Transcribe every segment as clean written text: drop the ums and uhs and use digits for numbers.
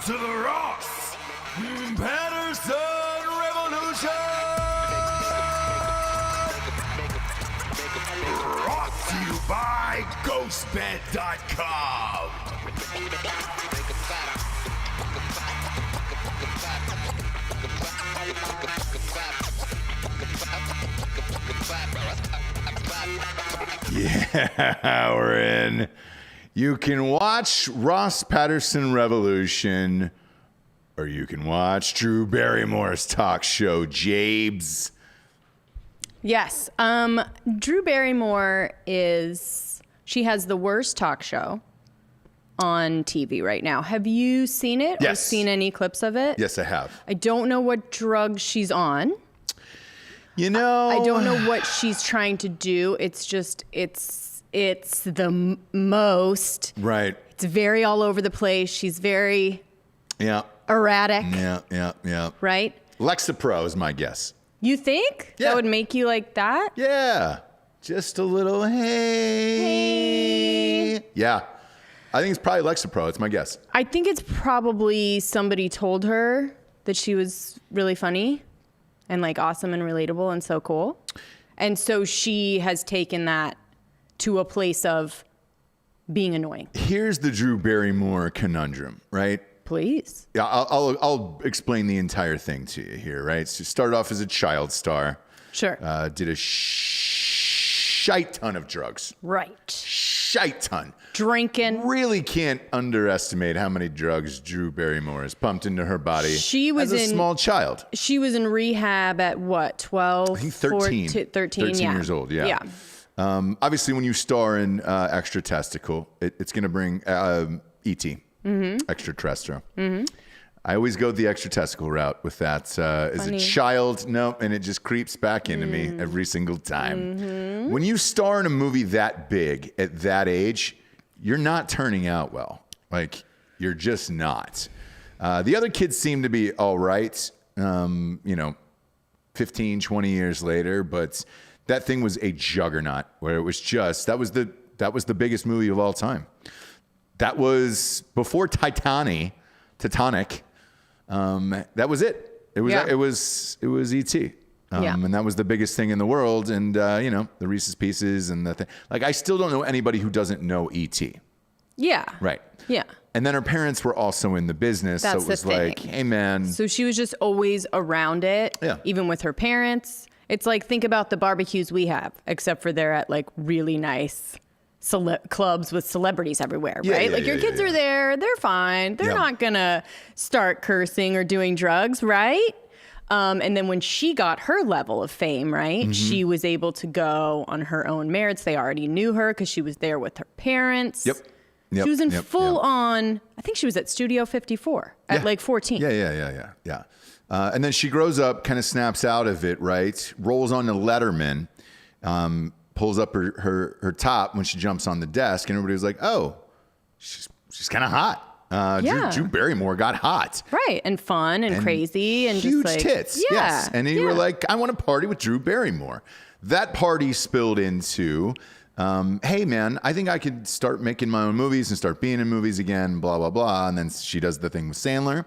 to the Ross Patterson Revolution! Brought to you by GhostBed.com. Yeah, we're in. You can watch Ross Patterson Revolution, or you can watch Drew Barrymore's talk show, Jabes. Yes. Drew Barrymore she has the worst talk show on TV right now. Have you seen it? Yes. Or seen any clips of it? Yes, I have. I don't know what drug she's on. You know, I don't know what she's trying to do. It's just, it's the most. Right. It's very all over the place. She's very erratic. Yeah. Right? Lexapro is my guess. You think? Yeah. That would make you like that? Yeah. Just a little hey. Yeah. I think it's probably Lexapro. It's my guess. I think it's probably somebody told her that she was really funny and like awesome and relatable and so cool. And so she has taken that to a place of being annoying. Here's the Drew Barrymore conundrum, right? Please. Yeah, I'll explain the entire thing to you here, right? So started off as a child star. Sure. Did a shite ton of drugs. Right. Shite ton. Drinking. Really can't underestimate how many drugs Drew Barrymore has pumped into her body She was as a small child. She was in rehab at what, 12? I think 13. 13 years old, yeah. Obviously, when you star in Extra Testicle, it's going to bring E.T., extraterrestrial. I always go the extra testicle route with that. As a child, no, and it just creeps back into me every single time. When you star in a movie that big at that age, you're not turning out well. Like, you're just not. The other kids seem to be all right, 15, 20 years later, but that thing was a juggernaut where it was just, that was the biggest movie of all time. That was before Titanic. That was it. It was E.T. And that was the biggest thing in the world. And the Reese's Pieces and the thing. Like, I still don't know anybody who doesn't know E.T. Yeah. Right. Yeah. And then her parents were also in the business. That's so it was the thing. like, hey man. So she was just always around it. Yeah. Even with her parents. It's like, think about the barbecues we have, except for they're at like really nice clubs with celebrities everywhere, right? Your kids are there, they're fine. They're not gonna start cursing or doing drugs, right? And then when she got her level of fame, right, she was able to go on her own merits. They already knew her because she was there with her parents. Yep. She was in full on, I think she was at Studio 54 at like 14. Yeah. And then she grows up, kind of snaps out of it, right? Rolls on to Letterman, pulls up her top when she jumps on the desk, and everybody was like, "Oh, she's kind of hot." Drew Barrymore got hot, right? And fun and crazy and huge just like, tits, yes. And you were like, "I want to party with Drew Barrymore." That party spilled into, "Hey, man, I think I could start making my own movies and start being in movies again." Blah blah blah. And then she does the thing with Sandler.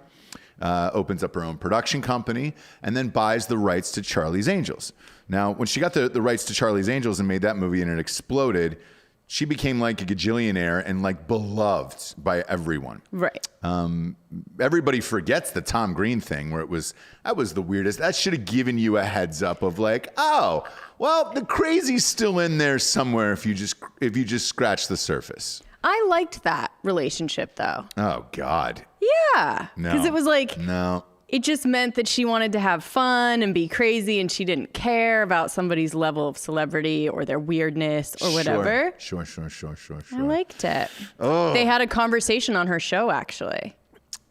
Opens up her own production company, and then buys the rights to Charlie's Angels. Now, when she got the rights to Charlie's Angels and made that movie and it exploded, she became like a gajillionaire and like beloved by everyone. Right. Everybody forgets the Tom Green thing where that was the weirdest. That should have given you a heads up of like, oh, well, the crazy's still in there somewhere if you just scratch the surface. I liked that relationship though. Oh God. Yeah. Because it was like, it just meant that she wanted to have fun and be crazy, and she didn't care about somebody's level of celebrity or their weirdness or whatever. Sure. I liked it. Oh. They had a conversation on her show, actually.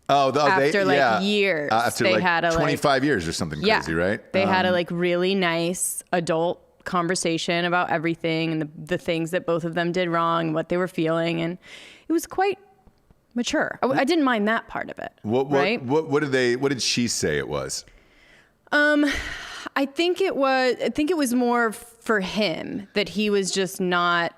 After years. After they like had 25 years or something crazy, right? They had a like really nice adult conversation about everything and the things that both of them did wrong, what they were feeling, and it was quite mature. I didn't mind that part of it. What did she say it was? I think it was more for him that he was just not,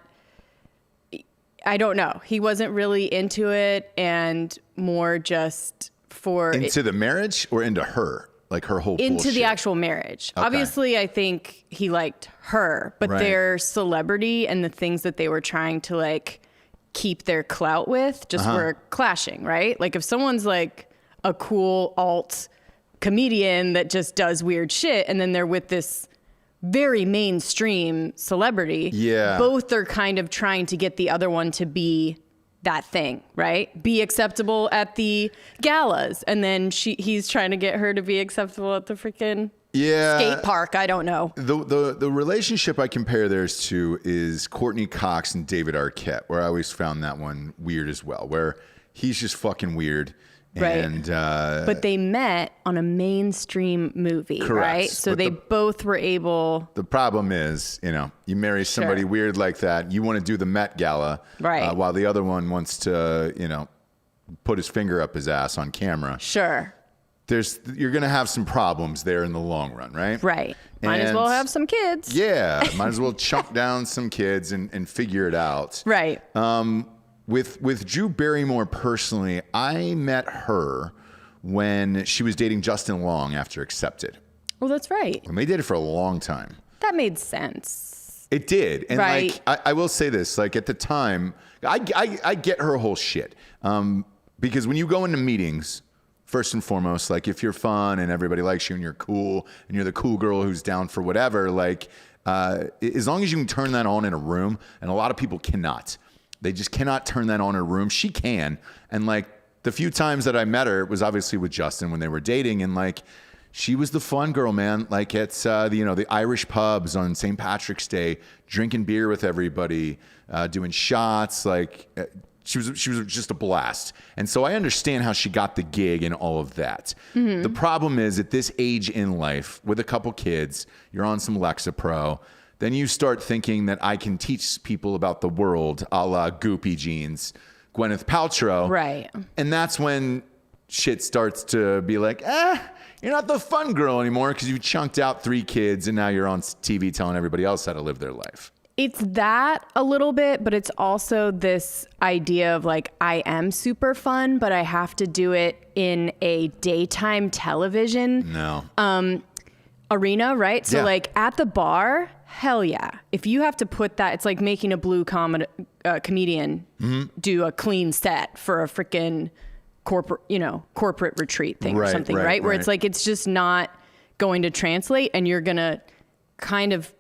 I don't know. He wasn't really into it, and more just into the marriage or into her, like her whole into bullshit? The actual marriage. Okay. Obviously, I think he liked her, but their celebrity and the things that they were trying to like keep their clout with just were clashing, right? Like if someone's like a cool alt comedian that just does weird shit, and then they're with this very mainstream celebrity, both are kind of trying to get the other one to be that thing, right? Be acceptable at the galas, and then he's trying to get her to be acceptable at the freaking skate park. I don't know. The relationship I compare theirs to is Courtney Cox and David Arquette, where I always found that one weird as well, where he's just fucking weird. Right. And, but they met on a mainstream movie, correct. Right? So they both were able. The problem is, you marry somebody weird like that, you want to do the Met Gala, right? While the other one wants to, put his finger up his ass on camera. Sure. You're going to have some problems there in the long run, right? Right. Might as well have some kids. Yeah. Might as well chunk down some kids and figure it out. Right. With Drew Barrymore personally, I met her when she was dating Justin Long after Accepted. Well, that's right. And they dated for a long time. That made sense. It did. And like, I will say this, like at the time, I get her whole shit. Because when you go into meetings, first and foremost, like if you're fun and everybody likes you and you're cool and you're the cool girl who's down for whatever, like as long as you can turn that on in a room, and a lot of people cannot. They just cannot turn that on in a room. She can. And like the few times that I met her, it was obviously with Justin when they were dating. And like, she was the fun girl, man. Like at, the Irish pubs on St. Patrick's Day, drinking beer with everybody, doing shots. Like she was just a blast. And so I understand how she got the gig and all of that. Mm-hmm. The problem is at this age in life with a couple kids, you're on some Lexapro. Then you start thinking that I can teach people about the world, a la Goopy Jeans, Gwyneth Paltrow. Right. And that's when shit starts to be like, you're not the fun girl anymore because you chunked out 3 kids and now you're on TV telling everybody else how to live their life. It's that a little bit, but it's also this idea of like, I am super fun, but I have to do it in a daytime television arena, right? So like at the bar, hell yeah. If you have to put that, it's like making a blue comedian do a clean set for a freaking corporate retreat thing or something, right? Where it's like, it's just not going to translate and you're going to kind of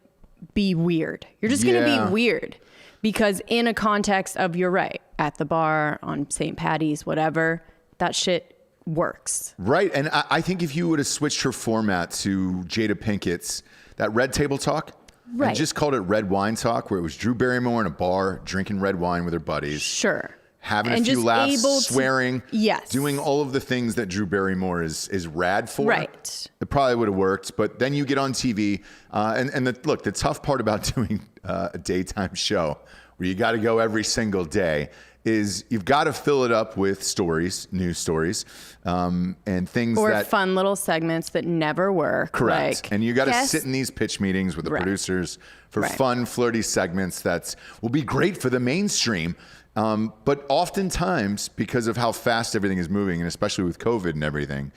be weird. You're just going to be weird because in a context of, you're right, at the bar, on St. Patty's, whatever, that shit works. Right. And I think if you would have switched her format to Jada Pinkett's, that Red Table Talk, and just called it Red Wine Talk, where it was Drew Barrymore in a bar drinking red wine with her buddies. Sure. Having a few laughs, swearing, doing all of the things that Drew Barrymore is rad for. Right. It probably would have worked, but then you get on TV, and the tough part about doing a daytime show where you got to go every single day is you've got to fill it up with stories, news stories, and things or fun little segments that never work. Correct. Like, and you got to sit in these pitch meetings with the producers for fun, flirty segments that will be great for the mainstream. But oftentimes, because of how fast everything is moving, and especially with COVID and everything,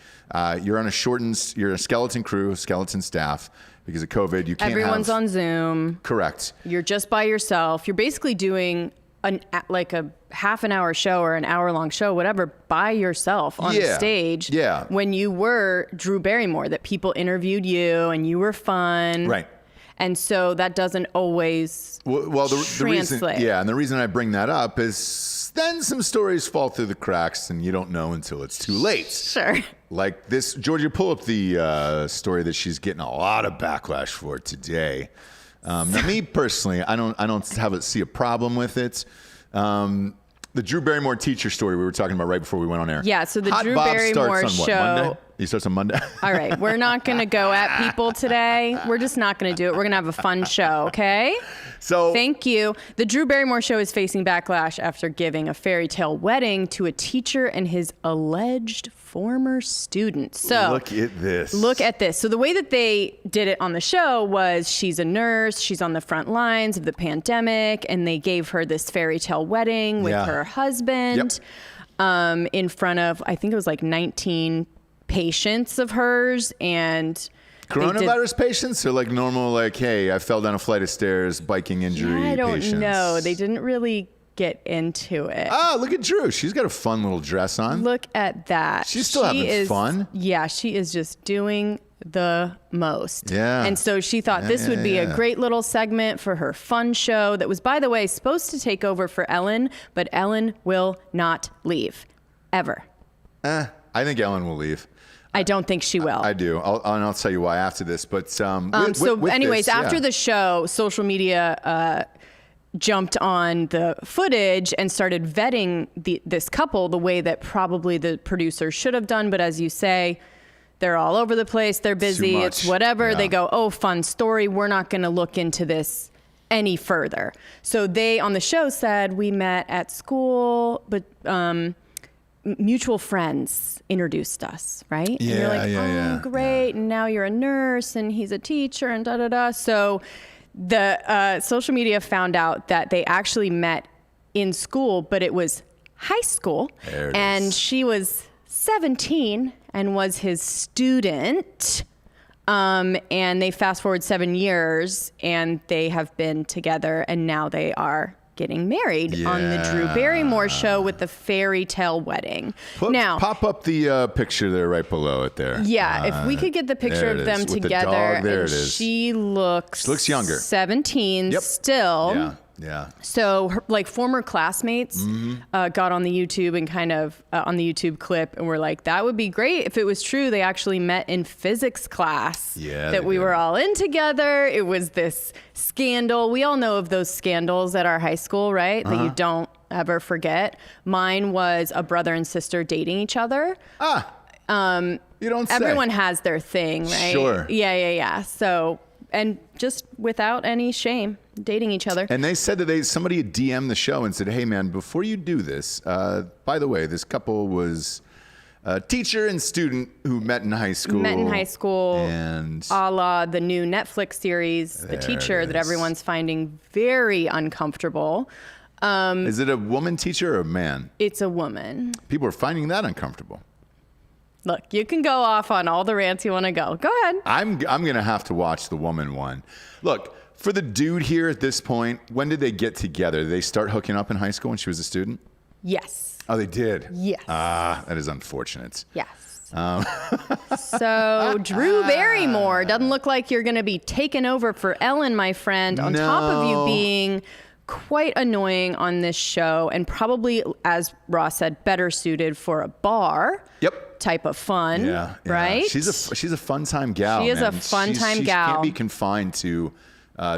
you're on a skeleton crew, skeleton staff. Because of COVID, you can't Everyone's on Zoom. Correct. You're just by yourself. You're basically doing a half an hour show or an hour long show, whatever, by yourself on a stage. Yeah. When you were Drew Barrymore, that people interviewed you and you were fun. Right. And so that doesn't always translate. The reason I bring that up is then some stories fall through the cracks and you don't know until it's too late. Sure. Like this, Georgia, pull up the story that she's getting a lot of backlash for today. Now, me personally, I don't see a problem with it. The Drew Barrymore teacher story we were talking about right before we went on air. Yeah, so the Drew Barrymore show. Monday? He starts on Monday. All right, we're not going to go at people today. We're just not going to do it. We're going to have a fun show, okay? So thank you. The Drew Barrymore show is facing backlash after giving a fairy tale wedding to a teacher and his alleged former student. So look at this. So the way that they did it on the show was she's a nurse. She's on the front lines of the pandemic, and they gave her this fairy tale wedding with her husband. Yep. in front of, I think it was like 19 patients of hers. And coronavirus patients, or like normal, like, hey, I fell down a flight of stairs, biking injury I don't patients? know. They didn't really get into it. Ah, look at Drew. She's got a fun little dress on. Look at that. She's still having fun. Yeah, she is just doing the most. Yeah. And so she thought this would be a great little segment for her fun show that was, by the way, supposed to take over for Ellen, but Ellen will not leave. Ever. I think Ellen will leave. I don't think she will. I do. I'll tell you why after this. But after the show, social media jumped on the footage and started vetting this couple the way that probably the producers should have done. But as you say, they're all over the place. They're busy. It's whatever. Yeah. They go, oh, fun story. We're not going to look into this any further. So they, on the show, said, we met at school, but mutual friends introduced us, right? Yeah, and you're like, great. Yeah. And now you're a nurse and he's a teacher and da-da-da. So the social media found out that they actually met in school, but it was high school. And she was 17 and was his student. And they fast forward 7 years and they have been together, and now they are getting married on the Drew Barrymore show with the fairy tale wedding. Now, pop up the picture there right below it there. Yeah, if we could get the picture of them together. There it is. She looks younger. 17 still. Yeah. Yeah. So her, former classmates got on the YouTube and kind of on the YouTube clip and were like, that would be great if it was true. They actually met in physics class that we were all in together. It was this scandal. We all know of those scandals at our high school, right? That you don't ever forget. Mine was a brother and sister dating each other. You don't say. Everyone has their thing, right? Sure. Yeah. So, and just without any shame, dating each other. And they said that somebody had DM'd the show and said, hey, man, before you do this, by the way, this couple was a teacher and student who met in high school. And a la the new Netflix series, The Teacher, that everyone's finding very uncomfortable. Is it a woman teacher or a man? It's a woman. People are finding that uncomfortable. Look, you can go off on all the rants you want to go. Go ahead. I'm going to have to watch the woman one. Look, for the dude here at this point, when did they get together? Did they start hooking up in high school when she was a student? Yes. Oh, they did? Yes. That is unfortunate. Yes. So Drew Barrymore doesn't look like you're going to be taken over for Ellen, my friend, on top of you being quite annoying on this show and probably, as Ross said, better suited for a bar. Yep. Type of fun, right? She's a fun time gal. She is a fun time gal. She can't be confined to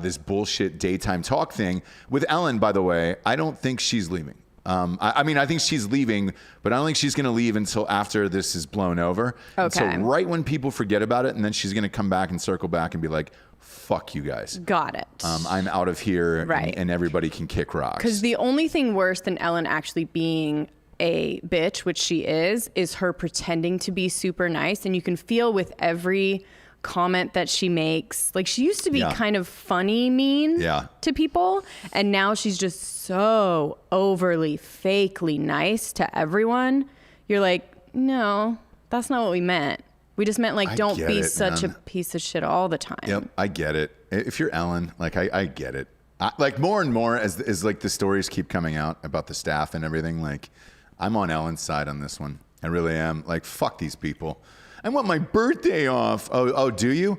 this bullshit daytime talk thing. With Ellen, by the way, I don't think she's leaving. I think she's leaving, but I don't think she's going to leave until after this is blown over. Okay. And so right when people forget about it, and then she's going to come back and circle back and be like, fuck you guys. Got it. I'm out of here, right. and everybody can kick rocks. Because the only thing worse than Ellen actually being a bitch, which she is her pretending to be super nice. And you can feel with every comment that she makes, like she used to be kind of funny mean to people, and now she's just so overly fakely nice to everyone. You're like, no, that's not what we meant. We just meant don't be such a piece of shit all the time. Yep, I get it. If you're Ellen, I get it. More and more as the stories keep coming out about the staff and everything, I'm on Ellen's side on this one. I really am. Fuck these people. I want my birthday off. Oh, do you?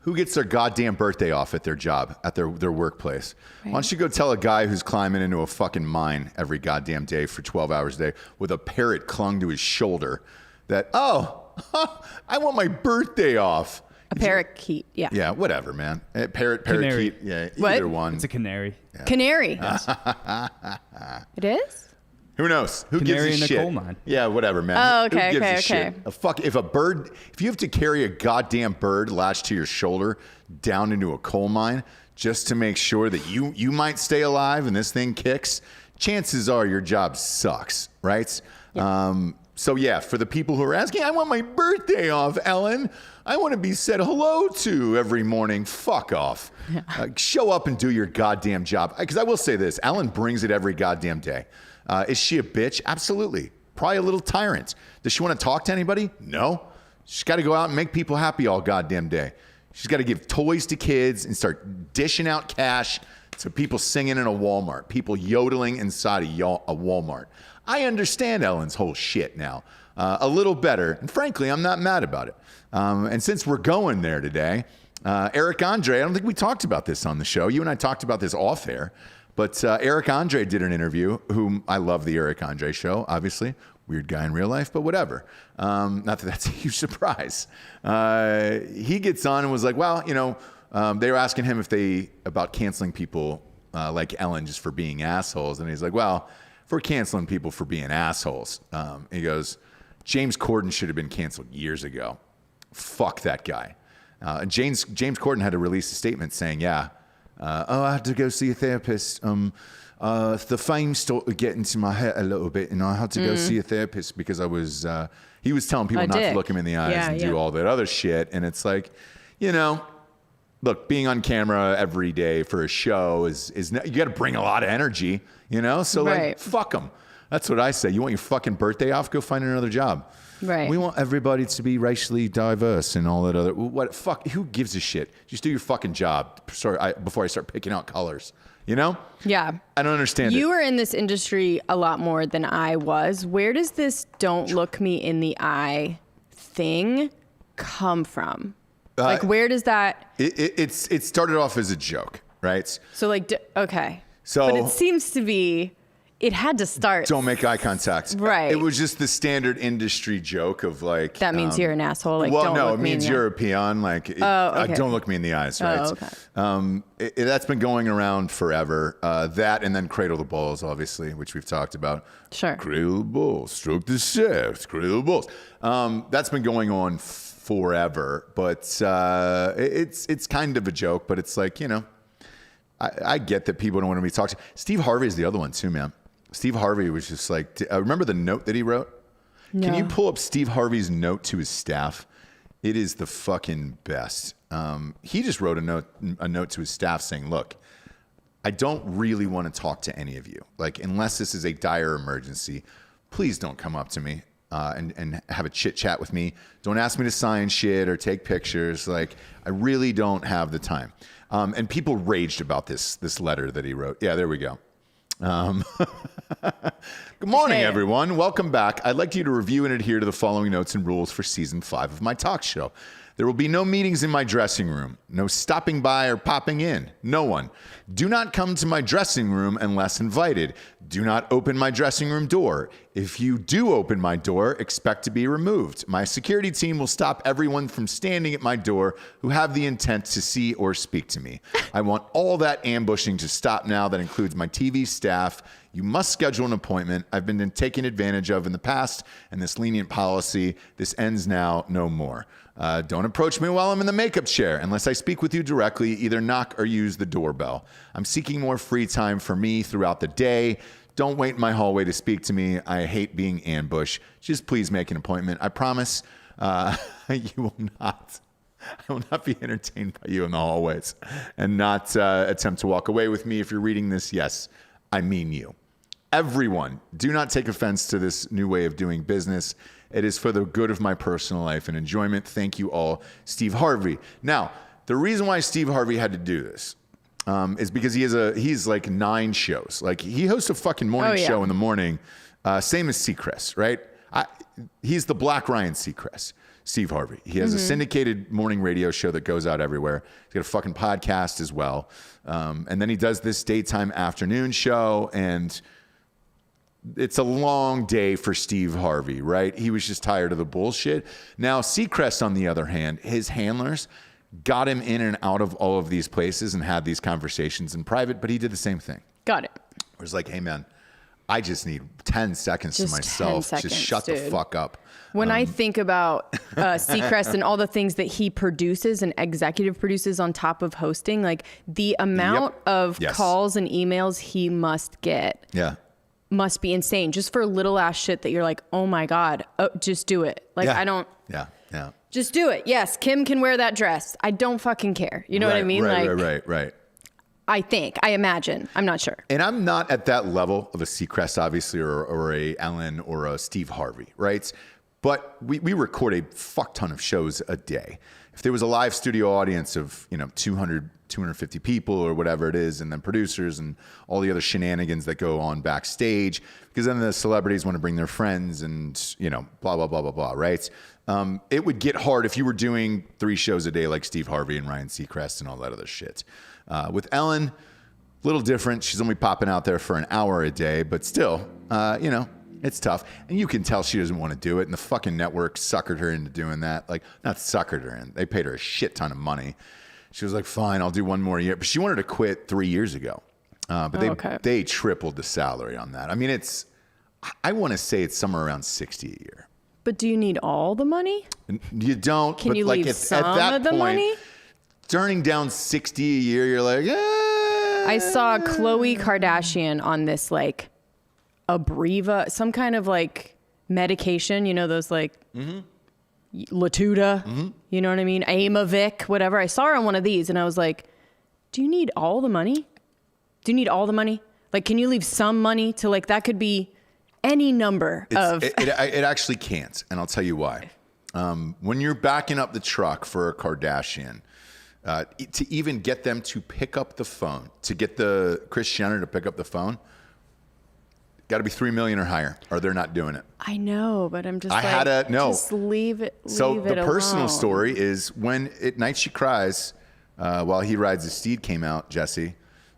Who gets their goddamn birthday off at their job, at their workplace? Right. Why don't you go tell a guy who's climbing into a fucking mine every goddamn day for 12 hours a day with a parrot clung to his shoulder that, I want my birthday off. A parakeet, yeah. Yeah, whatever, man. Parakeet, yeah, either one. It's a canary. Yeah. Canary. It is? Who knows? Who Canary gives a in shit? a coal mine. Yeah, whatever, man. Oh, Who okay, gives okay, a shit? If you have to carry a goddamn bird lashed to your shoulder down into a coal mine just to make sure that you might stay alive and this thing kicks, chances are your job sucks, right? Yeah. So yeah, for the people who are asking, I want my birthday off, Ellen. I want to be said hello to every morning. Fuck off. Show up and do your goddamn job. Because I will say this, Ellen brings it every goddamn day. Is she a bitch? Absolutely. Probably a little tyrant. Does she want to talk to anybody? No. She's got to go out and make people happy all goddamn day. She's got to give toys to kids and start dishing out cash to people singing in a Walmart, people yodeling inside a Walmart. I understand Ellen's whole shit now a little better. And frankly, I'm not mad about it. And since we're going there today, Eric Andre, I don't think we talked about this on the show. You and I talked about this off air. But Eric Andre did an interview, whom I love the Eric Andre show, obviously. Weird guy in real life, but whatever. Not that that's a huge surprise. He gets on and was like, well, you know, they were asking him about canceling people like Ellen just for being assholes. And he's like, well, if we're canceling people for being assholes, he goes, James Corden should have been canceled years ago. Fuck that guy. And James Corden had to release a statement saying, yeah, I had to go see a therapist. The fame started getting to my head a little bit, and I had to go see a therapist because I was. He was telling people not to look him in the eyes and do all that other shit, and it's like, you know, look, being on camera every day for a show is you got to bring a lot of energy, you know. So like, fuck them. That's what I say. You want your fucking birthday off? Go find another job. Right. We want everybody to be racially diverse and all that other. What? Fuck. Who gives a shit? Just do your fucking job. Sorry, before I start picking out colors. You know? Yeah. I don't understand You were in this industry a lot more than I was. Where does this "don't look me in the eye" thing come from? Like, where does that? It started off as a joke, right? So like, okay. So, but it seems to be. It had to start. Don't make eye contact. Right. It was just the standard industry joke of like. That means you're an asshole. Like, well, don't no, look it me means in the you're a peon. Like, okay. Don't look me in the eyes, right? Oh, okay. That's been going around forever. That and then cradle the balls, obviously, which we've talked about. Sure. Cradle the balls, stroke the shaft, cradle the balls. That's been going on forever, but it's kind of a joke. But it's like, you know, I get that people don't want to be talked to. Steve Harvey is the other one too, man. Steve Harvey was just like, remember the note that he wrote? No. Can you pull up Steve Harvey's note to his staff? It is the fucking best. He just wrote a note to his staff saying, look, I don't really want to talk to any of you. Like, unless this is a dire emergency, please don't come up to me and have a chit chat with me. Don't ask me to sign shit or take pictures. Like, I really don't have the time. And people raged about this letter that he wrote. Yeah, there we go. Good morning, everyone. Welcome back. I'd like you to review and adhere to the following notes and rules for season 5 of my talk show. There will be no meetings in my dressing room, no stopping by or popping in. No one. Do not come to my dressing room unless invited. Do not open my dressing room door. If you do open my door, expect to be removed. My security team will stop everyone from standing at my door who have the intent to see or speak to me. I want all that ambushing to stop now. That includes my TV staff. You must schedule an appointment. I've been taken advantage of in the past, and this lenient policy, this ends now, no more. Don't approach me while I'm in the makeup chair unless I speak with you directly. Either knock or use the doorbell. I'm seeking more free time for me throughout the day. Don't wait in my hallway to speak to me. I hate being ambushed. Just please make an appointment. I promise I will not be entertained by you in the hallways and not attempt to walk away with me. If you're reading this, yes, I mean you. Everyone, do not take offense to this new way of doing business. It is for the good of my personal life and enjoyment. Thank you all, Steve Harvey. Now, the reason why Steve Harvey had to do this is because he's like 9 shows. Like, he hosts a fucking morning show in the morning, same as Seacrest, right? He's the Black Ryan Seacrest, Steve Harvey. He has a syndicated morning radio show that goes out everywhere. He's got a fucking podcast as well. And then he does this daytime afternoon show, and it's a long day for Steve Harvey, right? He was just tired of the bullshit. Now, Seacrest, on the other hand, his handlers got him in and out of all of these places and had these conversations in private, but he did the same thing. Got it. It was like, hey, man, I just need 10 seconds to myself. 10 seconds, just shut the fuck up. When I think about Seacrest and all the things that he produces and executive produces on top of hosting, like the amount of calls and emails he must get. Yeah. Must be insane just for little ass shit that you're like, oh my God, just do it. Like, I don't. Yeah. Just do it. Yes, Kim can wear that dress. I don't fucking care. You know what I mean? Right. I imagine. I'm not sure. And I'm not at that level of a Seacrest, obviously, or a Ellen or a Steve Harvey, right? But we record a fuck ton of shows a day. If there was a live studio audience of 200, 250 people or whatever it is, and then producers and all the other shenanigans that go on backstage, because then the celebrities want to bring their friends and blah blah blah blah blah, right? It would get hard if you were doing 3 shows a day like Steve Harvey and Ryan Seacrest and all that other shit. With Ellen, a little different. She's only popping out there for an hour a day, but still, it's tough. And you can tell she doesn't want to do it. And the fucking network suckered her into doing that. Like, not suckered her in. They paid her a shit ton of money. She was like, fine, I'll do one more year. But she wanted to quit 3 years ago. But they tripled the salary on that. I mean, I want to say it's somewhere around $60 a year. But do you need all the money? You don't. Can you leave some of the money? Turning down $60 a year, you're like, I saw Khloe Kardashian on this like Abreva, some kind of like medication, those like Latuda, you know what I mean? Aimovig, whatever. I saw her on one of these and I was like, do you need all the money? Do you need all the money? Like, can you leave some money to like, that could be any number of. It actually can't. And I'll tell you why. When you're backing up the truck for a Kardashian, to even get them to pick up the phone, to get the Kris Jenner to pick up the phone, got to be $3 million or higher, or they're not doing it. I know, but I'm just just leave it. So leave the it personal alone. story is when At Night She Cries, while He Rides His Steed came out, Jessie,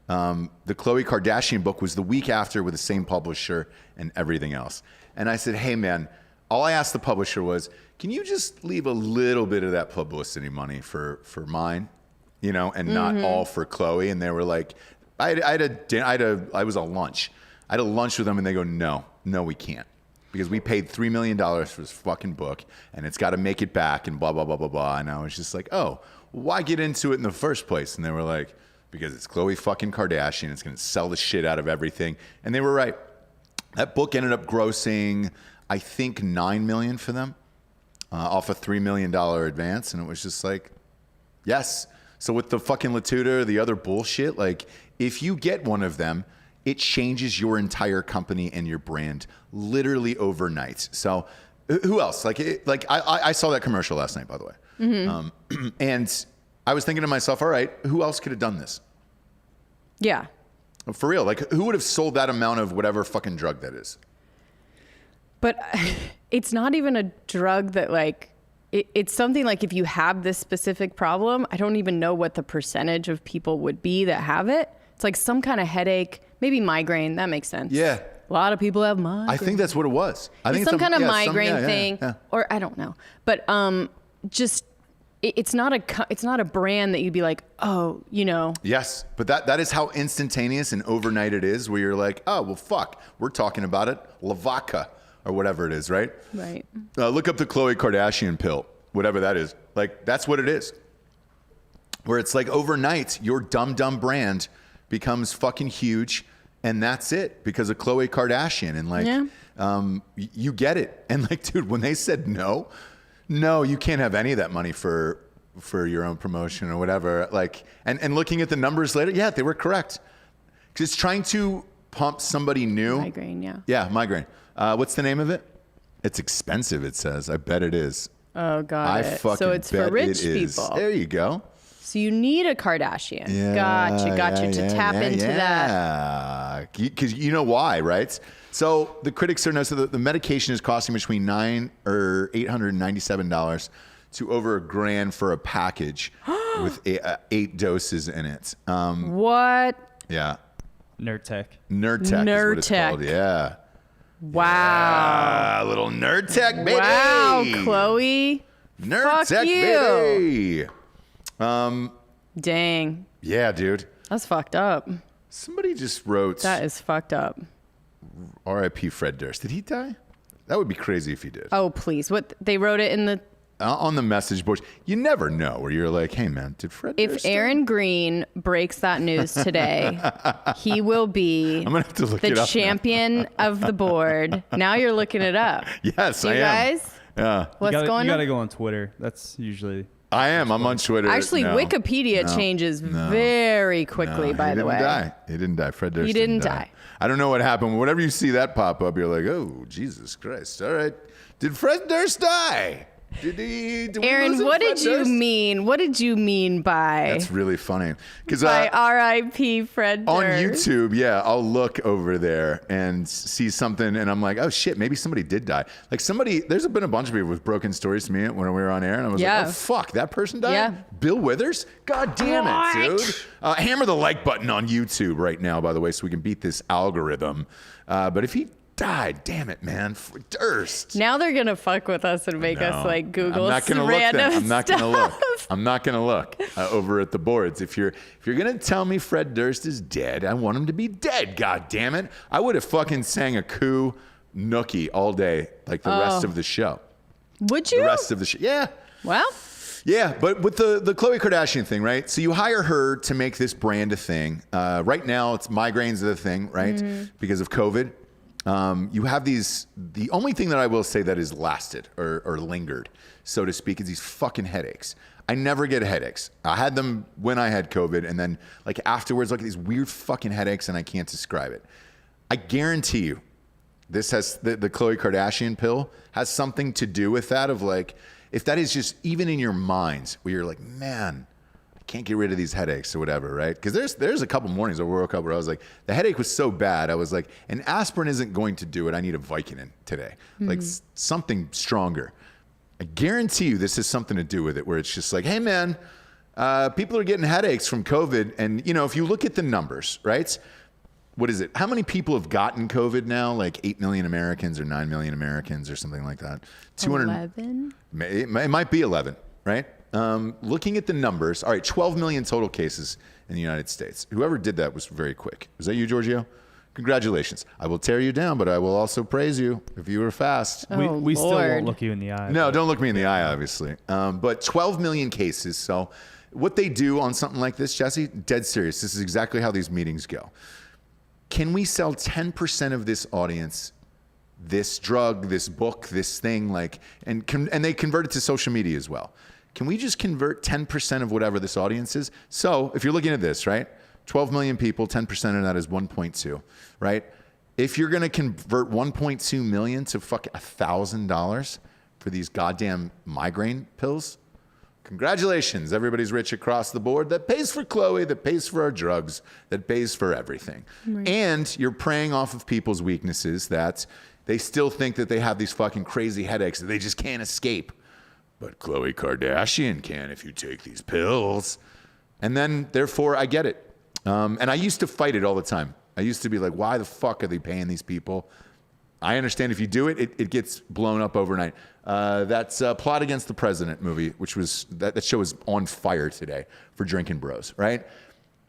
the Khloe Kardashian book was the week after with the same publisher and everything else. And I said, hey man, all I asked the publisher was, can you just leave a little bit of that publicity money for mine, and not all for Khloe? And they were like, I was on lunch. I had a lunch with them and they go, no, we can't. Because we paid $3 million for this fucking book and it's got to make it back and blah, blah, blah, blah, blah. And I was just like, oh, why get into it in the first place? And they were like, because it's Khloe fucking Kardashian. It's going to sell the shit out of everything. And they were right. That book ended up grossing, I think, $9 million for them off a $3 million advance. And it was just like, yes. So with the fucking Latuda, the other bullshit, like if you get one of them, it changes your entire company and your brand literally overnight. So who else? I saw that commercial last night, by the way. And I was thinking to myself, all right, who else could have done this? Yeah. For real. Like, who would have sold that amount of whatever fucking drug that is? But it's not even a drug that like, it's something like if you have this specific problem, I don't even know what the percentage of people would be that have it. It's like some kind of headache, maybe migraine. That makes sense. Yeah. A lot of people have migraine. I think that's what it was. I think it's some kind of migraine thing, or I don't know. But just it's not a brand that you'd be like, oh, Yes, but that is how instantaneous and overnight it is. Where you're like, oh well, fuck, we're talking about it, Lavaca or whatever it is, right? Right. Look up the Khloe Kardashian pill, whatever that is. Like that's what it is. Where it's like overnight, your dumb brand becomes fucking huge, and that's it because of Khloe Kardashian. And like, you get it. And like, dude, when they said no, you can't have any of that money for your own promotion or whatever. Like, and looking at the numbers later, yeah, they were correct. Because it's trying to pump somebody new. Migraine, yeah. Yeah, migraine. What's the name of it? It's expensive, it says. I bet it is. Oh, God. I fucking so it's bet for rich it is. people. There you go. So you need a Kardashian. Gotcha. To tap into that. Yeah, because you know why, right? So the critics are no. So the medication is costing between $900 or $897 to over $1,000 for a package with 8 doses in it. What? Yeah. Nurtec is what it's called. Yeah. Wow. Yeah, little Nurtec, baby. Wow, Khloe. Nurtec, Fuck you. baby. Dang. Yeah, dude. That's fucked up. Somebody just wrote. That is fucked up. R.I.P. Fred Durst. Did he die? That would be crazy if he did. Oh, please. What? They wrote it in the... on the message board. You never know where you're like, hey, man, did Fred Durst If Aaron Green breaks that news today, he will be I'm gonna have to look the it up champion of the board. Now you're looking it up. Yes, You I am. guys? Yeah. What's going on? You gotta go on Twitter. That's usually... I am. I'm on Twitter. Actually, Wikipedia changes very quickly, by the way. He didn't die. Fred Durst didn't die. I don't know what happened. Whenever you see that pop up, you're like, oh, Jesus Christ. All right. Did Fred Durst die? Did Aaron, what did you mean? What did you mean by? That's really funny. By R.I.P. Fred Durst. On YouTube, I'll look over there and see something, and I'm like, oh shit, maybe somebody did die. Like there's been a bunch of people with broken stories to me when we were on air, and I was like, oh fuck, that person died? Yeah. Bill Withers? God damn it, dude. Hammer the like button on YouTube right now, by the way, so we can beat this algorithm. But if he died, damn it, man. Durst. Now they're gonna fuck with us and make us like Google random I'm not gonna look. I'm not gonna look over at the boards. If you're gonna tell me Fred Durst is dead, I want him to be dead. God damn it. I would have fucking sang a coup nookie all day, like the rest of the show. Would you? The rest of the show. Yeah. Well. Yeah, but with the Khloe Kardashian thing, right? So you hire her to make this brand a thing. Right now, it's migraines are the thing, right? Because of COVID. You have the only thing that I will say that has lasted or lingered, so to speak, is these fucking headaches. I never get headaches. I had them when I had COVID, and then like afterwards, like these weird fucking headaches, and I can't describe it. I guarantee you, this has the Khloe Kardashian pill has something to do with that, of like, if that is just even in your minds where you're like, man, can't get rid of these headaches or whatever, right? Because there's a couple mornings I woke up where I was like, the headache was so bad, I was like, an aspirin isn't going to do it. I need a Vicodin today, like something stronger. I guarantee you this has something to do with it, where it's just like, hey man, people are getting headaches from COVID, and if you look at the numbers, right? What is it? How many people have gotten COVID now? Like 8 million Americans or 9 million Americans or something like that. 11? It might be 11, right? Looking at the numbers, all right, 12 million total cases in the United States. Whoever did that was very quick. Was that you, Giorgio? Congratulations. I will tear you down, but I will also praise you if you were fast. We still won't look you in the eye. No, don't look me in the eye, obviously. But 12 million cases. So what they do on something like this, Jessie, dead serious. This is exactly how these meetings go. Can we sell 10% of this audience this drug, this book, this thing, and they convert it to social media as well? Can we just convert 10% of whatever this audience is? So if you're looking at this, right? 12 million people, 10% of that is 1.2, right? If you're going to convert 1.2 million to fuck $1,000 for these goddamn migraine pills, congratulations. Everybody's rich across the board. That pays for Khloe, that pays for our drugs, that pays for everything. Right. And you're preying off of people's weaknesses, that they still think that they have these fucking crazy headaches that they just can't escape. But Khloe Kardashian can if you take these pills. And then, therefore, I get it. And I used to fight it all the time. I used to be like, why the fuck are they paying these people? I understand if you do it, it gets blown up overnight. That's Plot Against the President movie, which was, that show is on fire today for Drinkin Bros, right?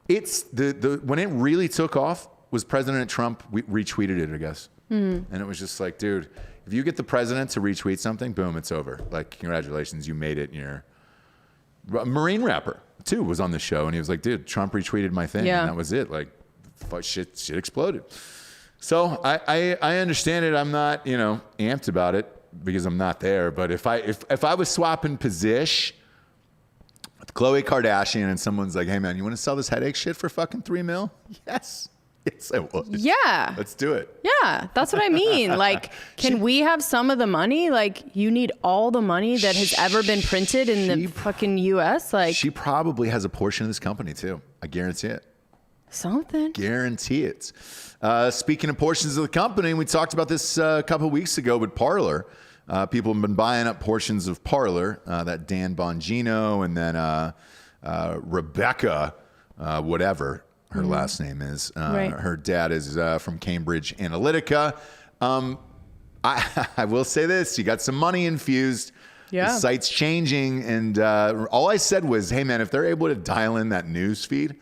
It's when it really took off was President Trump retweeted it, I guess. And it was just like, dude, if you get the president to retweet something, boom, it's over. Like, congratulations, you made it. And you're a Marine rapper too was on the show, and he was like, dude, Trump retweeted my thing, and that was it. Like, shit exploded. So I understand it. I'm not, amped about it because I'm not there. But if I was swapping position with Khloe Kardashian and someone's like, hey man, you want to sell this headache shit for fucking $3 million? Yes. Yes, I would. Yeah. Let's do it. Yeah, that's what I mean. Like, can we have some of the money? Like, you need all the money that has ever been printed in the fucking U.S.? Like, she probably has a portion of this company too. I guarantee it. Something. Guarantee it. Speaking of portions of the company, we talked about this a couple of weeks ago with Parler. People have been buying up portions of Parler, that Dan Bongino, and then Rebecca, whatever her last name is. Right. Her dad is from Cambridge Analytica. I will say this. You got some money infused. Yeah. The site's changing. And all I said was, hey, man, if they're able to dial in that news feed,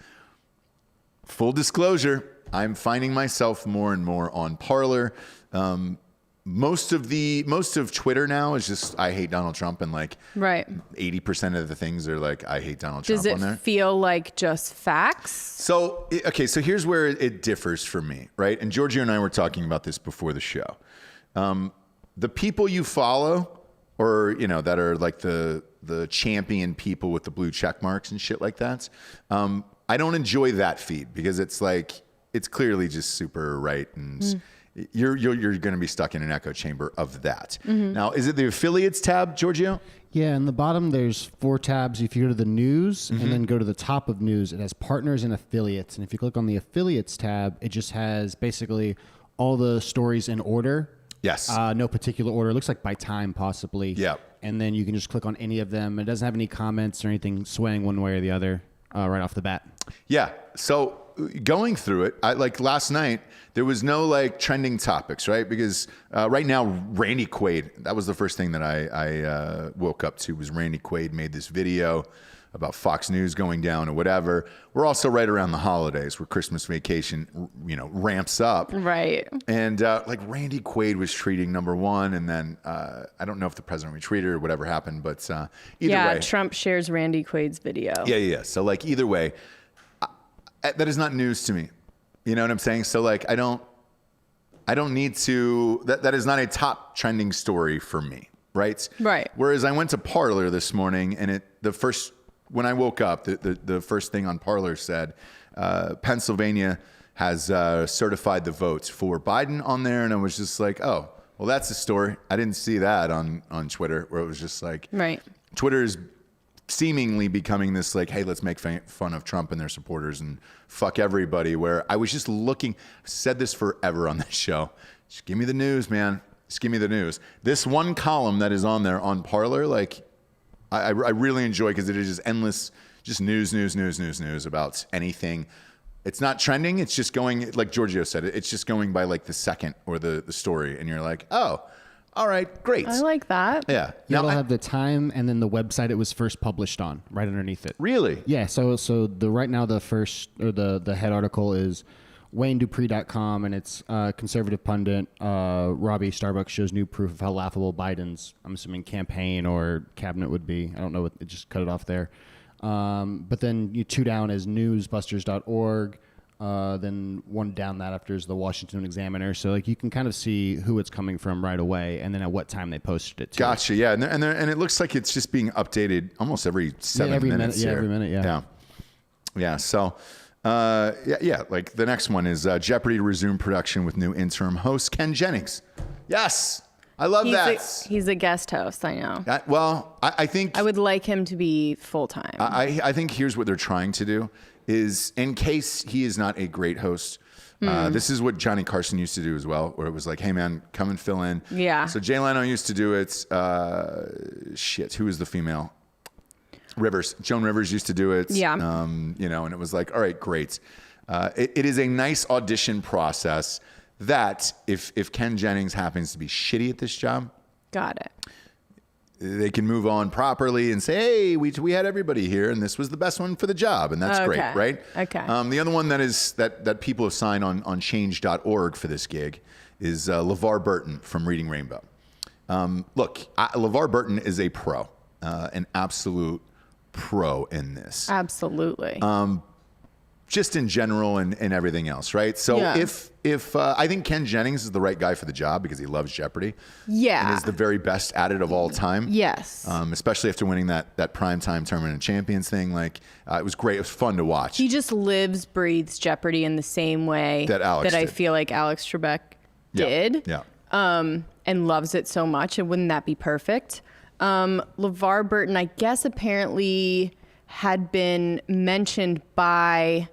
full disclosure, I'm finding myself more and more on Parler. Most of Twitter now is just I hate Donald Trump, and like 80% of the things are like I hate Donald Trump on there. Does it feel like just facts? So here's where it differs for me, right? And Giorgio and I were talking about this before the show. The people you follow, or that are like the the champion people with the blue check marks and shit like that. I don't enjoy that feed because it's clearly just super right, and you're going to be stuck in an echo chamber of that. Now, is it the affiliates tab, Giorgio? Yeah, in the bottom, there's 4 tabs. If you go to the news and then go to the top of news, it has partners and affiliates. And if you click on the affiliates tab, it just has basically all the stories in order. Yes. No particular order. It looks like by time, possibly. Yeah. And then you can just click on any of them. It doesn't have any comments or anything swaying one way or the other right off the bat. Yeah. So going through it, like last night, there was no like trending topics, right? Because right now, Randy Quaid, that was the first thing that I woke up to was Randy Quaid made this video about Fox News going down or whatever. We're also right around the holidays where Christmas vacation, ramps up. Right. And like Randy Quaid was treating number one, and then I don't know if the president retweeted or whatever happened, but either way. Yeah, Trump shares Randy Quaid's video. Yeah. So like either way, that is not news to me. You know what I'm saying? So like I don't need to. That is not a top trending story for me, right? Right. Whereas I went to Parler this morning, and when I woke up, the first thing on Parler said Pennsylvania has certified the votes for Biden on there, and I was just like, oh, well, that's a story. I didn't see that on Twitter, where it was just like, right. Twitter is seemingly becoming this like, hey, let's make fun of Trump and their supporters and fuck everybody, where I was just looking, I've said this forever on this show, just give me the news, man. Just give me the news. This one column that is on there on Parler, like, I really enjoy because it is just endless, just news about anything. It's not trending. It's just going, like Giorgio said, it's just going by like the second or the story. And you're like, oh, all right, great. I like that. Yeah. It'll have the time and then the website it was first published on right underneath it. Really? Yeah. So right now the first or the head article is WayneDupree.com, and it's conservative pundit Robbie Starbucks shows new proof of how laughable Biden's, I'm assuming, campaign or cabinet would be. I don't know. It just cut it off there. But then you 2 down is newsbusters.org. Then 1 down that after is the Washington Examiner. So like you can kind of see who it's coming from right away, and then at what time they posted it. Gotcha. Yeah, and it looks like it's just being updated almost every 7 minutes. Every minute. Yeah. So. Like the next one is Jeopardy to resume production with new interim host Ken Jennings. Yes, I love that. He's a guest host, I know. I think I would like him to be full-time. I think here's what they're trying to do is, in case he is not a great host, this is what Johnny Carson used to do as well, where it was like, hey man, come and fill in. Yeah. So Jay Leno used to do it. Who is the female? Joan Rivers used to do it. Yeah. And it was like, all right, great. It is a nice audition process that if Ken Jennings happens to be shitty at this job, got it. They can move on properly and say, hey, we had everybody here and this was the best one for the job. And that's great, right? Okay. The other one that people have signed on change.org for this gig is LeVar Burton from Reading Rainbow. Look, LeVar Burton is a pro, an absolute pro in this. Absolutely. Just in general and everything else, right? So if I think Ken Jennings is the right guy for the job because he loves Jeopardy. Yeah. And is the very best at it of all time. Yes. Especially after winning that primetime Tournament of Champions thing. Like, it was great. It was fun to watch. He just lives, breathes Jeopardy in the same way that I feel like Alex Trebek did. Yeah. And loves it so much. And wouldn't that be perfect? LeVar Burton, I guess, apparently had been mentioned by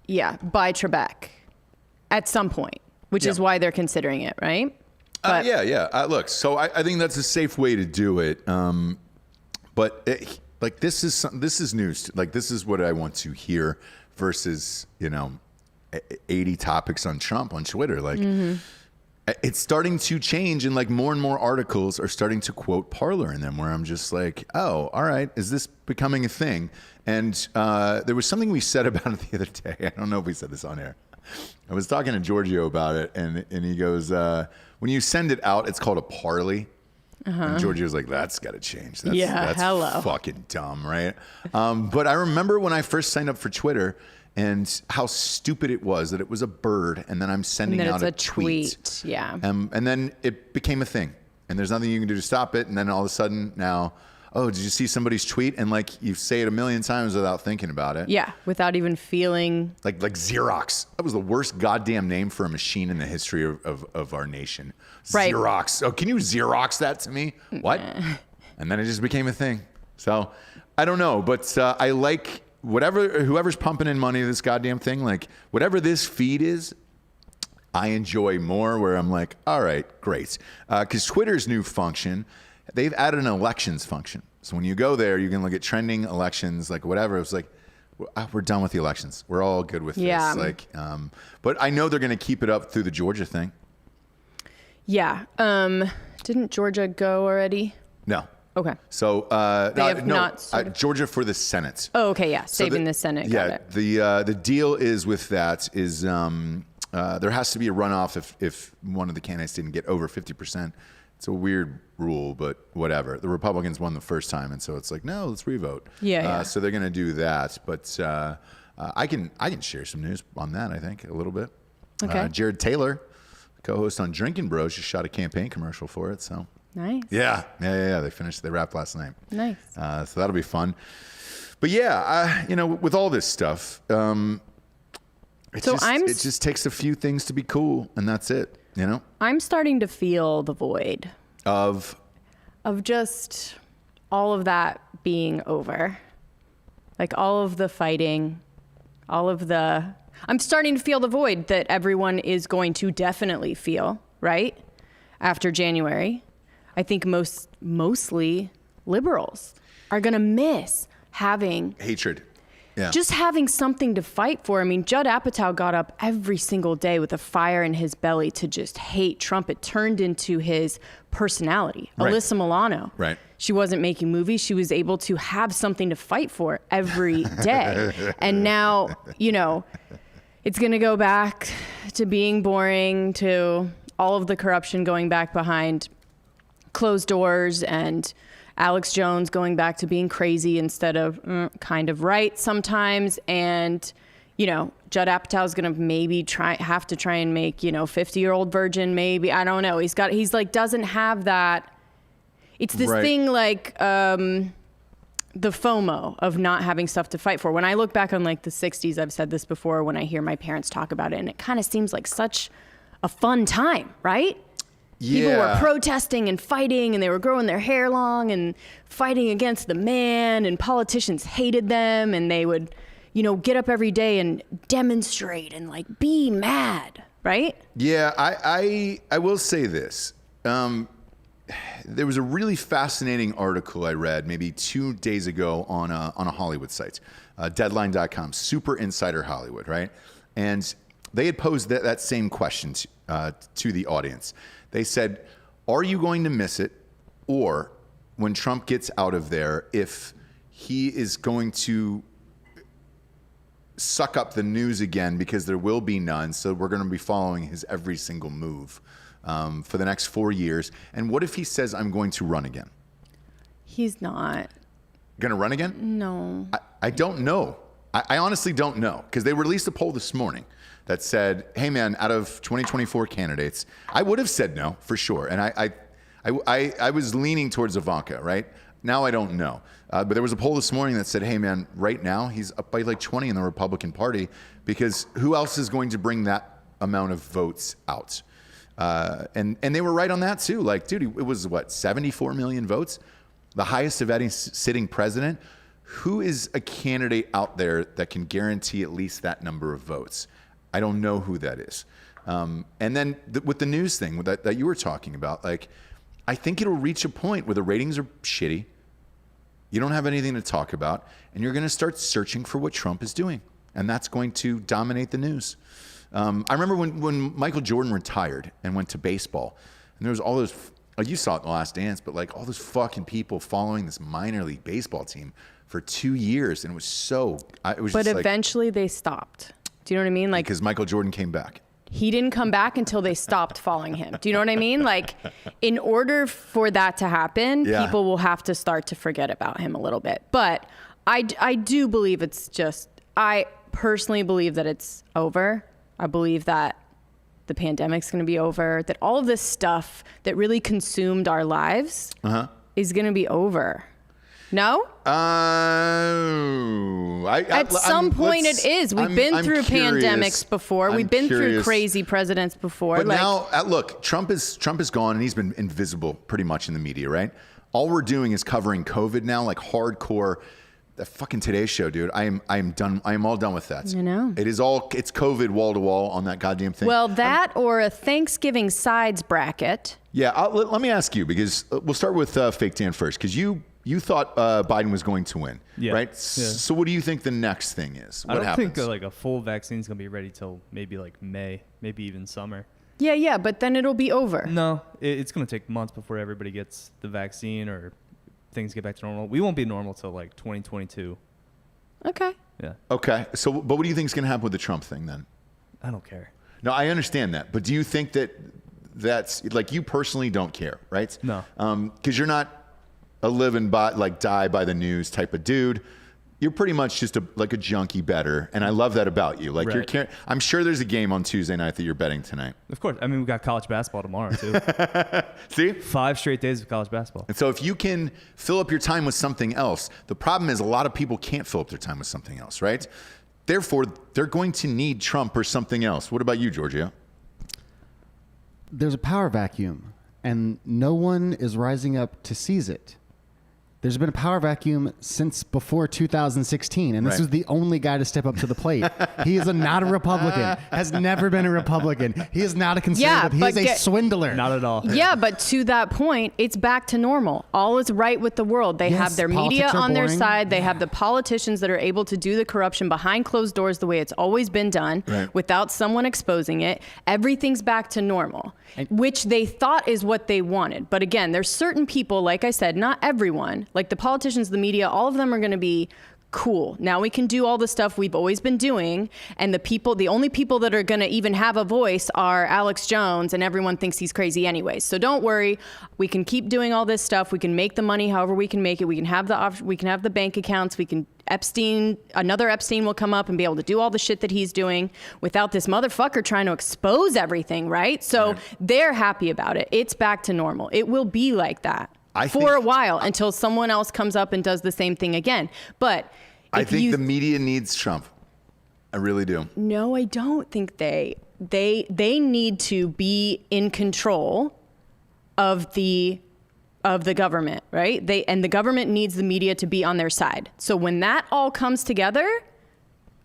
Trebek at some point, which is why they're considering it, right? But, look, so I think that's a safe way to do it. But this is news. Like, this is what I want to hear versus 80 topics on Trump on Twitter. Like. Mm-hmm. It's starting to change, and like more and more articles are starting to quote Parler in them, where I'm just like, oh, all right, is this becoming a thing? And there was something we said about it the other day. I don't know if we said this on air. I was talking to Giorgio about it, and he goes, when you send it out, it's called a parley. And Giorgio's like, that's got to change. That's hello. Fucking dumb, right? But I remember when I first signed up for Twitter, and how stupid it was that it was a bird, and then I'm sending out a tweet. Yeah. And then it became a thing. and there's nothing you can do to stop it. And then all of a sudden now, oh, did you see somebody's tweet? And like you say it a million times without thinking about it. Yeah, without even feeling. Like Xerox. That was the worst goddamn name for a machine in the history of our nation. Right. Xerox. Oh, can you Xerox that to me? What? And then it just became a thing. So I don't know, but I like whoever's pumping in money to this goddamn thing, like whatever this feed is, I enjoy more, where I'm like, all right, great. Because Twitter's new function, they've added an elections function. So when you go there, you can look at trending elections, like whatever. It's like, we're done with the elections. We're all good with this. Like, but I know they're going to keep it up through the Georgia thing. Yeah. Didn't Georgia go already? No. Okay. So they have not Georgia for the Senate. Oh, okay, yeah, saving the Senate. Got it. The deal is with that is there has to be a runoff if one of the candidates didn't get over 50%. It's a weird rule, but whatever. The Republicans won the first time, and so it's like, no, let's revote. Yeah. So they're going to do that, but I can share some news on that. I think a little bit. Okay. Jared Taylor, co-host on Drinkin Bros, just shot a campaign commercial for it. So. Nice. Yeah. They wrapped last night. Nice. So that'll be fun. But yeah, with all this stuff, it just takes a few things to be cool, and that's it. I'm starting to feel the void of just all of that being over, like all of the fighting, I'm starting to feel the void that everyone is going to definitely feel, right? After January. I think mostly liberals are going to miss having hatred. Yeah. Just having something to fight for. I mean, Judd Apatow got up every single day with a fire in his belly to just hate Trump. It turned into his personality. Right. Alyssa Milano. Right. She wasn't making movies. She was able to have something to fight for every day. And now, it's going to go back to being boring, to all of the corruption going back behind closed doors, and Alex Jones going back to being crazy instead of kind of right sometimes. And, Judd Apatow is going to maybe have to try and make, 50-year-old virgin, maybe. I don't know. He's doesn't have that. It's this thing like the FOMO of not having stuff to fight for. When I look back on like the 60s, I've said this before when I hear my parents talk about it, and it kind of seems like such a fun time, right? Yeah. People were protesting and fighting, and they were growing their hair long and fighting against the man, and politicians hated them, and they would, get up every day and demonstrate and like be mad, right? Yeah, I will say this. There was a really fascinating article I read maybe 2 days ago on a Hollywood site, Deadline.com, Super Insider Hollywood, right? And they had posed that same question to the audience. They said, are you going to miss it? Or when Trump gets out of there, if he is going to suck up the news again, because there will be none. So we're going to be following his every single move for the next 4 years. And what if he says, I'm going to run again? He's not. Going to run again? No. I don't know. I honestly don't know, because they released a poll this morning that said, hey man, out of 2024 candidates, I would have said no for sure. And I was leaning towards Ivanka, right? Now I don't know. But there was a poll this morning that said, hey man, right now he's up by like 20 in the Republican Party, because who else is going to bring that amount of votes out? And they were right on that too. Like, dude, it was 74 million votes? The highest of any sitting president. Who is a candidate out there that can guarantee at least that number of votes? I don't know who that is. And then with the news thing that you were talking about, like, I think it'll reach a point where the ratings are shitty. You don't have anything to talk about, and you're going to start searching for what Trump is doing, and that's going to dominate the news. I remember when Michael Jordan retired and went to baseball, and there was all those, you saw it in The Last Dance, but like all those fucking people following this minor league baseball team for 2 years, and it was so. But eventually they stopped. Do you know what I mean? Like, because Michael Jordan came back. He didn't come back until they stopped following him. Do you know what I mean? Like, in order for that to happen, people will have to start to forget about him a little bit. But I do believe I personally believe that it's over. I believe that the pandemic's going to be over, that all of this stuff that really consumed our lives is going to be over. No? At some point it is. We've been through pandemics before. We've been through crazy presidents before. But now, look, Trump is gone, and he's been invisible pretty much in the media, right? All we're doing is covering COVID now, like hardcore. The fucking Today Show, dude. I am done. I am all done with that. I know. It's COVID wall to wall on that goddamn thing. Well, that or a Thanksgiving sides bracket. Yeah. Let me ask you, because we'll start with Fake Dan first, because you thought Biden was going to win, right? Yeah. So what do you think the next thing is? What happens? I don't think like a full vaccine is going to be ready till maybe like May, maybe even summer. Yeah, but then it'll be over. No, it's going to take months before everybody gets the vaccine or things get back to normal. We won't be normal till like 2022. Okay. Yeah. Okay. So, but what do you think is going to happen with the Trump thing then? I don't care. No, I understand that. But do you think that's like, you personally don't care, right? No. Because you're not a live by, like, die by the news type of dude. You're pretty much just like a junkie better, and I love that about you. Like, right. you're I'm sure there's a game on Tuesday night that you're betting tonight. Of course. I mean, we got college basketball tomorrow too. See? 5 straight days of college basketball. And so if you can fill up your time with something else, the problem is a lot of people can't fill up their time with something else, right? Therefore, they're going to need Trump or something else. What about you, Giorgio? There's a power vacuum, and no one is rising up to seize it. There's been a power vacuum since before 2016, and this was the only guy to step up to the plate. He is not a Republican, has never been a Republican. He is not a conservative. He is a swindler. Not at all. Yeah, but to that point, it's back to normal. All is right with the world. They have their media on their side. They have the politicians that are able to do the corruption behind closed doors the way it's always been done, without someone exposing it. Everything's back to normal, which they thought is what they wanted. But again, there's certain people, like I said, not everyone, like the politicians, the media, all of them are going to be cool. Now we can do all the stuff we've always been doing. And the only people that are going to even have a voice are Alex Jones, and everyone thinks he's crazy anyways. So don't worry. We can keep doing all this stuff. We can make the money however we can make it. We can have the bank accounts. Another Epstein will come up and be able to do all the shit that he's doing without this motherfucker trying to expose everything, right? So they're happy about it. It's back to normal. It will be like that. For a while, until someone else comes up and does the same thing again. But I think the media needs Trump. I really do. No, I don't think they need to be in control of the government, right? And the government needs the media to be on their side. So when that all comes together,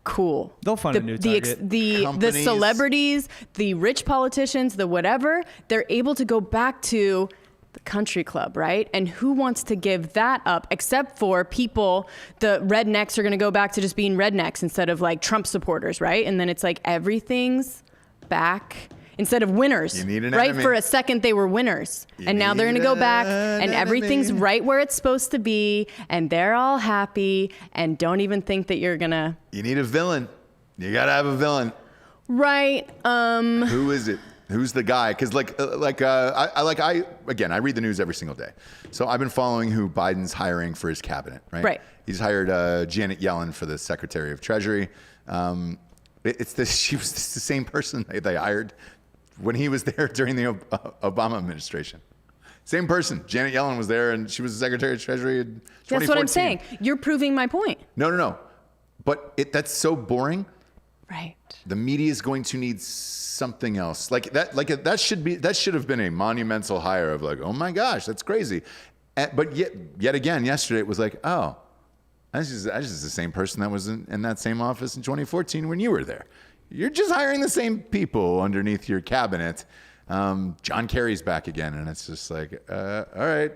cool. They'll find a new target. The celebrities, the rich politicians, the whatever, they're able to go back to the country club, right? And who wants to give that up except for people, the rednecks are going to go back to just being rednecks instead of like Trump supporters, right? And then it's like everything's back instead of winners, you need an right? enemy. For a second they were winners, and now they're going to go back and everything's right where it's supposed to be, and they're all happy and don't even think that you're going to... You need a villain. You got to have a villain. Right. Who is it? Who's the guy? Because I read the news every single day, so I've been following who Biden's hiring for his cabinet. Right. He's hired Janet Yellen for the Secretary of Treasury. She was the same person they hired when he was there during the Obama administration. Same person. Janet Yellen was there, and she was the Secretary of Treasury in 2014. That's what I'm saying. You're proving my point. No. But that's so boring. Right. The media is going to need something else. That should have been a monumental hire of like, oh my gosh, that's crazy. But yet again, yesterday it was like, oh, that's just the same person that was in that same office in 2014 when you were there. You're just hiring the same people underneath your cabinet. John Kerry's back again, and it's just like, all right,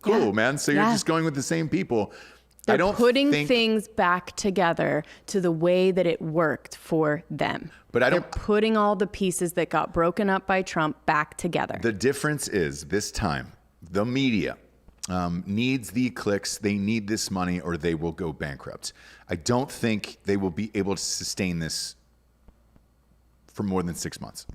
cool, man. So you're just going with the same people. They're putting things back together to the way that it worked for them. But they're putting all the pieces that got broken up by Trump back together. The difference is this time, the media needs the clicks. They need this money or they will go bankrupt. I don't think they will be able to sustain this for more than 6 months.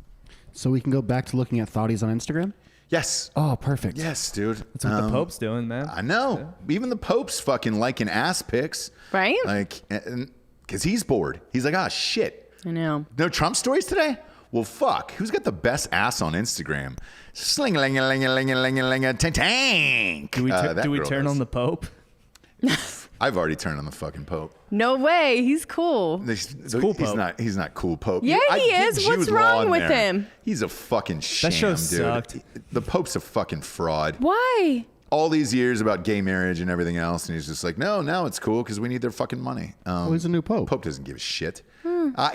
So we can go back to looking at thoughties on Instagram? Yes. Oh, perfect. Yes, dude. That's what the Pope's doing, man. I know. Yeah. Even the Pope's fucking liking ass pics. Right? Like, because he's bored. He's like, oh, shit. I know. No Trump stories today? Well, fuck. Who's got the best ass on Instagram? Sling-a-ling-a-ling-a-ling-a-ling-a tank. Do we turn on the Pope? I've already turned on the fucking Pope. No way. He's cool. cool Pope. He's not cool Pope. Yeah, he is. Jude What's Law wrong in with there. him? He's a fucking sham, show dude. sucked. The Pope's a fucking fraud. Why? All these years about gay marriage and everything else, and he's just like, no, now it's cool because we need their fucking money. Well, he's a new pope. Pope doesn't give a shit.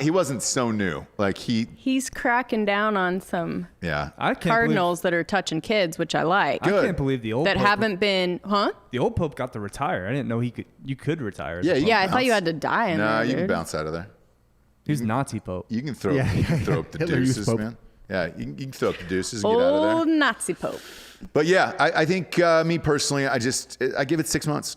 He wasn't so new. Like He's cracking down on some yeah. I can't cardinals that are touching kids, which I like. I can't believe the old That Pope, haven't been, The old Pope got to retire. I didn't know you could retire. as a Yeah, Pope. Yeah, I thought you had to die in Nah, there, you can dude. bounce out of there. He's Nazi Pope. You can throw, Yeah. you can throw up the Hitler used deuces, Pope. man. Yeah, you can throw up the deuces and get out of there. Old Nazi Pope. But yeah, I think me personally, I give it 6 months.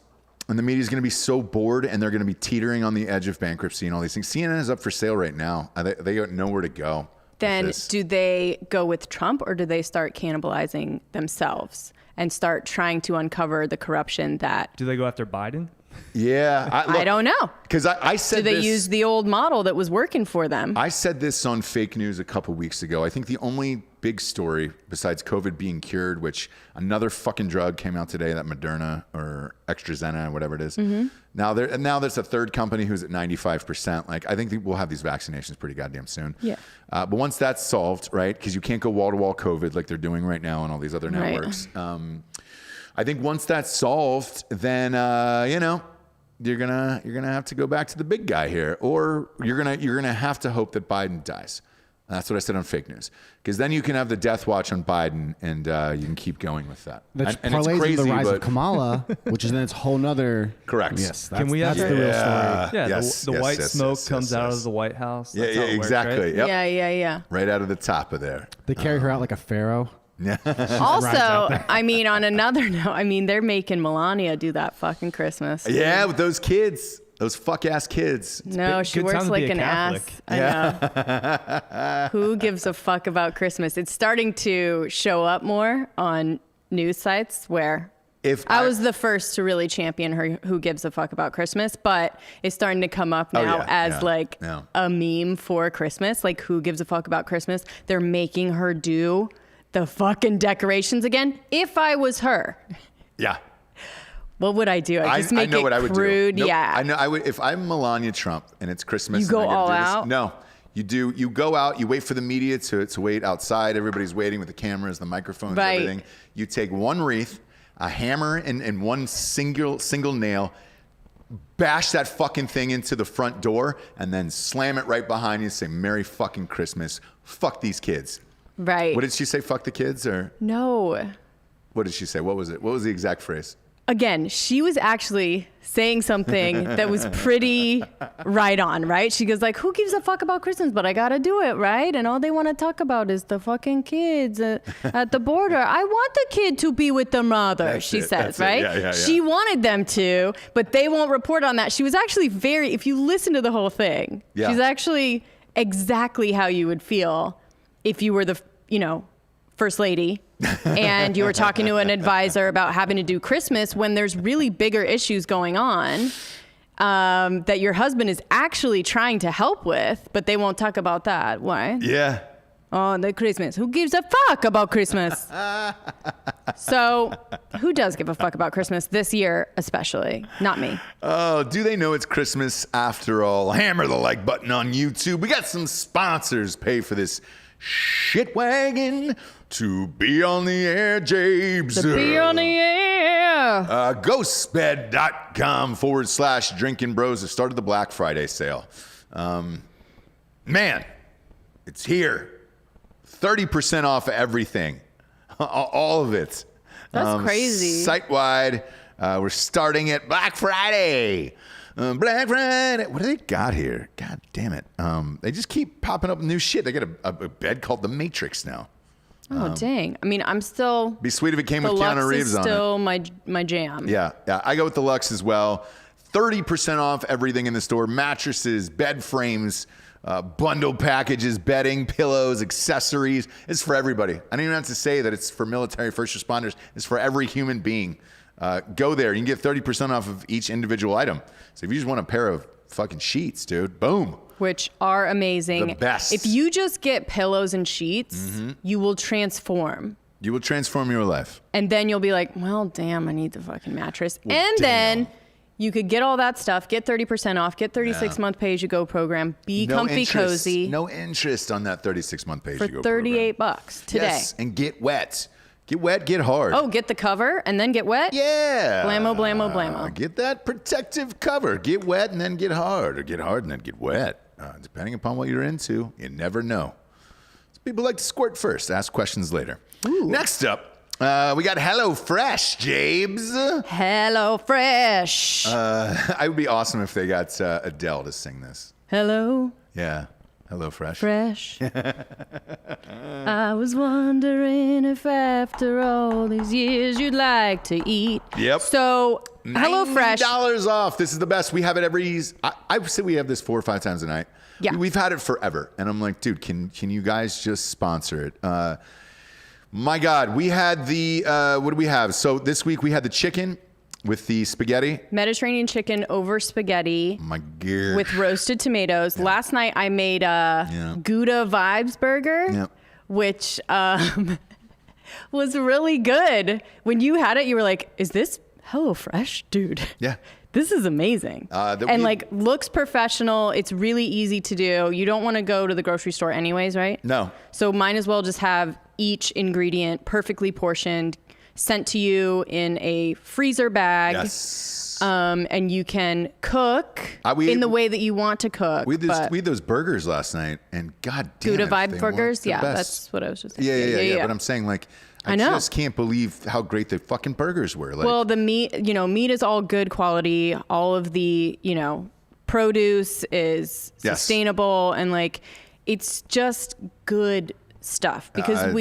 And the media's going to be so bored and they're going to be teetering on the edge of bankruptcy and all these things. CNN is up for sale right now. They got nowhere to go. with Then this. do they go with Trump or do they start cannibalizing themselves and start trying to uncover the corruption that Do they go after Biden? Yeah. I don't know. Because I said Do they this, use the old model that was working for them? I said this on fake news a couple weeks ago. I think the only big story besides COVID being cured, which another fucking drug came out today, that Moderna or AstraZeneca, whatever it is. Mm-hmm. Now there's a third company who's at 95%. Like I think we'll have these vaccinations pretty goddamn soon. Yeah. But once that's solved, right? Because you can't go wall to wall COVID like they're doing right now on all these other Right. networks. I think once that's solved, then you're gonna have to go back to the big guy here, or you're gonna have to hope that Biden dies. That's what I said on fake news, because then you can have the death watch on Biden, and you can keep going with that. That And it's parlays crazy, into the rise but of Kamala, which is then its whole nother. correct. Yes, Can we have that's the real story. Yeah, Yes, the yes, white yes, smoke yes, comes yes, out yes. of the White House. Yeah, That's how yeah, it works, exactly. right? Yep. Yeah. Right out of the top of there. They carry her out like a pharaoh. Also, I mean, on another note, I mean, they're making Melania do that fucking Christmas. Yeah, with those kids, those fuck ass kids. No, she good time works to be like a an Catholic. ass. I know. Who gives a fuck about Christmas? It's starting to show up more on news sites where I was the first to really champion her who gives a fuck about Christmas, but it's starting to come up now as a meme for Christmas. Like, who gives a fuck about Christmas? They're making her do the fucking decorations again. If I was her, Yeah. what would I do? I just make know it what I would crude. do. Nope, Yeah. I know. I would if I'm Melania Trump and it's Christmas. You go and I all gotta do this. out? No, you do. You go out. You wait for the media to wait outside. Everybody's waiting with the cameras, the microphones, Right. everything. You take one wreath, a hammer, and one single nail. Bash that fucking thing into the front door and then slam it right behind you. Say Merry fucking Christmas. Fuck these kids. Right. What did she say? Fuck the kids, or No. what did she say? What was it? What was the exact phrase? Again, she was actually saying something that was pretty right on, right? She goes like, who gives a fuck about Christmas? But I got to do it, right? And all they want to talk about is the fucking kids at the border. I want the kid to be with the mother, That's she it, says, that's it. right? Yeah. She wanted them to, but they won't report on that. She was actually if you listen to the whole thing, Yeah. she's actually exactly how you would feel if you were the, first lady and you were talking to an advisor about having to do Christmas when there's really bigger issues going on that your husband is actually trying to help with, but they won't talk about that. Why? Yeah. Oh, the Christmas. Who gives a fuck about Christmas? So who does give a fuck about Christmas this year, especially? Not me. Oh, do they know it's Christmas after all? Hammer the like button on YouTube. We got some sponsors pay for this shit wagon to be on the air, Jabes. To be on the air. Ghostbed.com/Drinkin Bros has started the Black Friday sale. Man, it's here. 30% off everything. All of it. That's crazy. Site-wide, we're starting at Black Friday. Black Friday. What do they got here? God damn it. They just keep popping up new shit. They got a bed called The Matrix now. Oh, dang. I mean, I'm still... Be sweet if it came with the Keanu Lux Reeves is on it. still my jam. Yeah. I go with the Lux as well. 30% off everything in the store. Mattresses, bed frames, bundle packages, bedding, pillows, accessories. It's for everybody. I don't even have to say that it's for military first responders. It's for every human being. Go there. You can get 30% off of each individual item. So if you just want a pair of fucking sheets, dude, boom. which are amazing. The best. If you just get pillows and sheets, you will transform. You will transform your life. And then you'll be like, well, damn, I need the fucking mattress. Then you could get all that stuff, get 30% off, get 36-month pay-as-you-go program, be comfy, cozy. No interest on that 36-month pay-as-you-go for $38 today. Yes, and get wet. Get wet, get hard. Oh, get the cover and then get wet? Yeah. Blammo, blammo, blammo. Get that protective cover. Get wet and then get hard, or get hard and then get wet. Depending upon what you're into, you never know. So people like to squirt first, ask questions later. Ooh. Next up, we got Hello Fresh, Jabes. Hello Fresh. It would be awesome if they got Adele to sing this. Hello. Yeah. Hello Fresh. Fresh. I was wondering if after all these years you'd like to eat. Yep. So, Hello Fresh. $90 off. This is the best. We have it I say we have this 4 or 5 times a night. Yeah. We've had it forever. And I'm like, dude, can you guys just sponsor it? My God, we had the, what do we have? So this week we had the chicken with the spaghetti. Mediterranean chicken over spaghetti. My God. With roasted tomatoes. Yeah. Last night I made a Gouda Vibes burger, which was really good. When you had it, you were like, is this HelloFresh? Dude. Yeah. This is amazing. Looks professional. It's really easy to do. You don't want to go to the grocery store anyways, right? No. So might as well just have each ingredient perfectly portioned, sent to you in a freezer bag. Yes. And you can cook in the way that you want to cook. We had those burgers last night, and God damn Gouda it, Vibe burgers? Yeah, best. that's what I was just saying. Yeah. But I'm saying, like, I just can't believe how great the fucking burgers were. Like, well, the meat is all good quality. All of the, produce is sustainable, and like, it's just good stuff because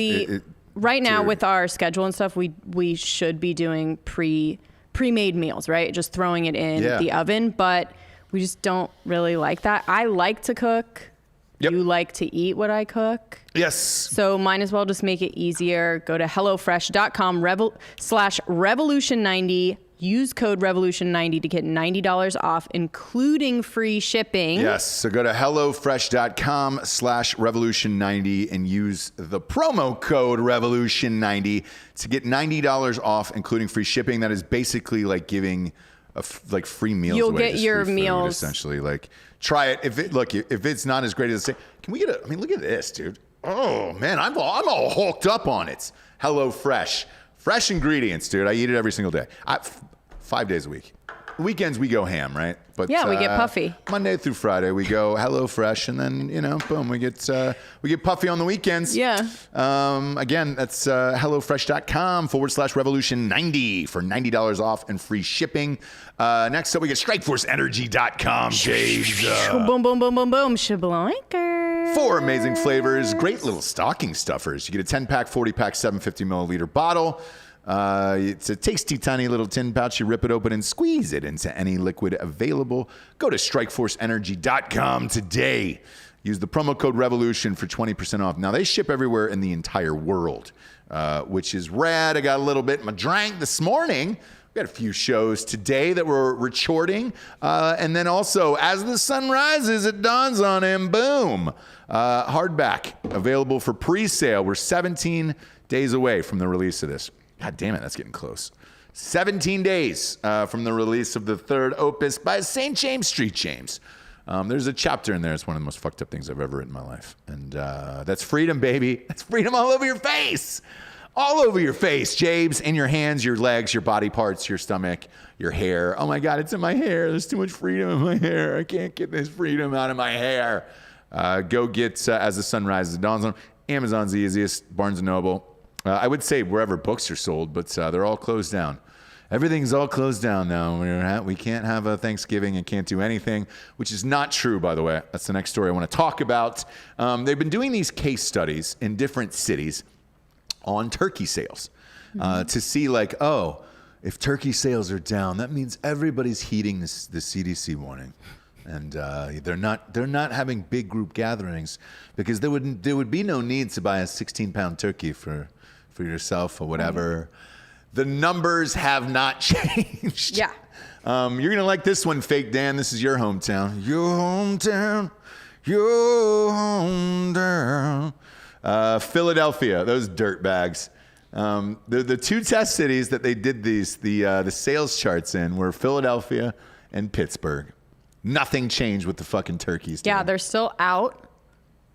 right now with our schedule and stuff, we should be doing pre-made meals, right? Just throwing it in the oven, but we just don't really like that. I like to cook. Yep. You like to eat what I cook. Yes. So might as well just make it easier. Go to hellofresh.com/revolution90. Use code revolution90 to get $90 off, including free shipping. Yes. So go to hellofresh.com/revolution90 and use the promo code revolution90 to get $90 off, including free shipping. That is basically like giving free meals. You'll away, get your meals food, essentially. Like, try it. If it's not as great as it, can we get look at this, dude. Oh man, I'm all hulked up on it. Hello Fresh. Fresh ingredients, dude. I eat it every single day. 5 days a week. Weekends we go ham, right? But yeah, we get puffy. Monday through Friday we go Hello Fresh, and then boom, we get puffy on the weekends. Yeah. Again, that's hellofresh.com/revolution90 for $90 off and free shipping. Next up, we get strikeforceenergy.com. Boom, boom, boom, boom, boom. Shabloinker. 4 amazing flavors, great little stocking stuffers. You get a 10-pack, 40-pack, 750-milliliter bottle. It's a tasty, tiny little tin pouch. You rip it open and squeeze it into any liquid available. Go to strikeforceenergy.com today. Use the promo code REVOLUTION for 20% off. Now, they ship everywhere in the entire world, which is rad. I got a little bit in my drink this morning. We had a few shows today that we're recording. And then also, as the sun rises, it dawns on him. Boom. Hardback, available for pre-sale. We're 17 days away from the release of this. God damn it, that's getting close. 17 days from the release of the third opus by St. James Street James. There's a chapter in there. It's one of the most fucked up things I've ever written in my life. And that's freedom, baby. That's freedom all over your face. All over your face, Jabes, in your hands, your legs, your body parts, your stomach, your hair. Oh my God, it's in my hair. There's too much freedom in my hair. I can't get this freedom out of my hair. Go get As the Sun Rises and Dawns on. Amazon's the easiest. Barnes & Noble. I would say wherever books are sold, but they're all closed down. Everything's all closed down now. We can't have a Thanksgiving and can't do anything, which is not true, by the way. That's the next story I want to talk about. They've been doing these case studies in different cities on turkey sales to see if turkey sales are down, that means everybody's heeding the CDC warning. And they're not having big group gatherings because there would be no need to buy a 16-pound turkey for yourself or whatever. The numbers have not changed. Yeah. You're going to like this one, Fake Dan. This is your hometown. Your hometown. Your hometown. Philadelphia, those dirtbags. The two test cities that they did the sales charts in were Philadelphia and Pittsburgh. Nothing changed with the fucking turkeys. Yeah, dude. they're still out.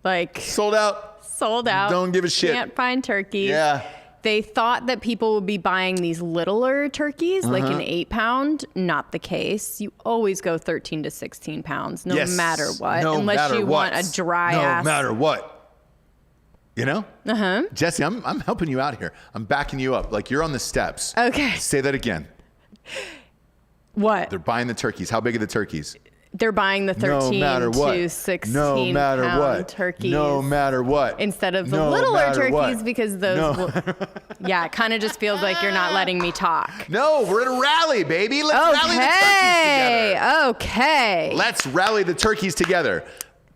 Like Sold out. sold out. Don't give a shit. Can't find turkeys. Yeah. They thought that people would be buying these littler turkeys, like an 8-pound. Not the case. You always go 13 to 16 pounds, no Yes. matter what, No unless matter you what. want a dry no ass. No matter what. You know? Uh-huh. Jesse, I'm helping you out here. I'm backing you up. Like you're on the steps. Okay. Say that again. What? They're buying the turkeys. How big are the turkeys? They're buying the 13 to 16 pound turkeys. No matter what. Instead of the No littler matter turkeys what. because those yeah, it kind of just feels like you're not letting me talk. No, we're at a rally, baby. Let's rally the turkeys together. Okay. Let's rally the turkeys together.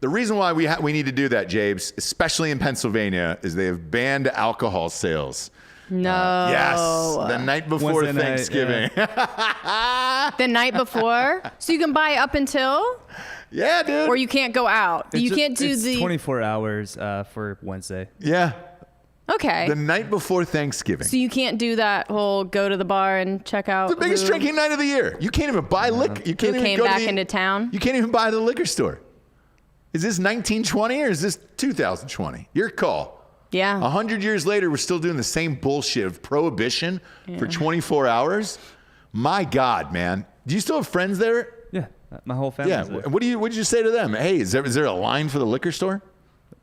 The reason why we need to do that, Jabes, especially in Pennsylvania, is they have banned alcohol sales. No. Yes, the night before Wednesday night, Thanksgiving. The night before? So you can buy up until? Yeah, dude. Or you can't go out? You can't do it's the... 24 hours for Wednesday. Yeah, Okay. the night before Thanksgiving. So you can't do that whole go to the bar and check out The biggest who- drinking night of the year. You can't even buy liquor. You can't who even came go back to the, into town? You can't even buy the liquor store. Is this 1920 or is this 2020? Your call. Yeah. 100 years later, we're still doing the same bullshit of prohibition for 24 hours. My God, man. Do you still have friends there? Yeah, my whole family. Yeah. What did you say to them? Hey, is there a line for the liquor store?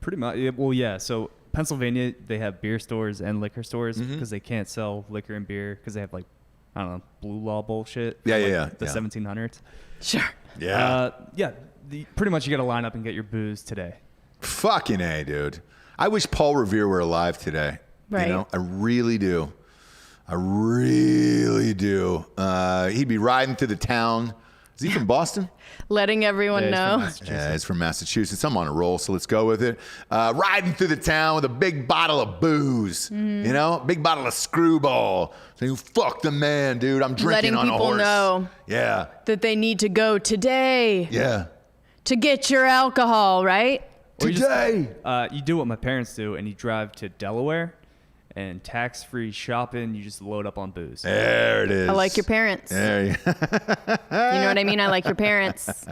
Pretty much. Well, yeah. So Pennsylvania, they have beer stores and liquor stores because they can't sell liquor and beer because they have like, I don't know, blue law bullshit. Yeah, from, yeah, like, the yeah. 1700s. Sure. Yeah. Pretty much you got to line up and get your booze today. Fucking A, dude. I wish Paul Revere were alive today. Right. You know, I really do. I really do. He'd be riding through the town. Is he from Boston? Letting everyone Yeah, know. he's from Yeah, he's from Massachusetts. I'm on a roll, so let's go with it. Riding through the town with a big bottle of booze, you know, big bottle of Screwball. Saying, fuck the man, dude. I'm drinking Letting on a people horse. know. Yeah, That they need to go today yeah. to get your alcohol, right? Or you Today. You do what my parents do, and you drive to Delaware, and tax-free shopping, you just load up on booze. There it is. I like your parents. There you You know what I mean? I like your parents.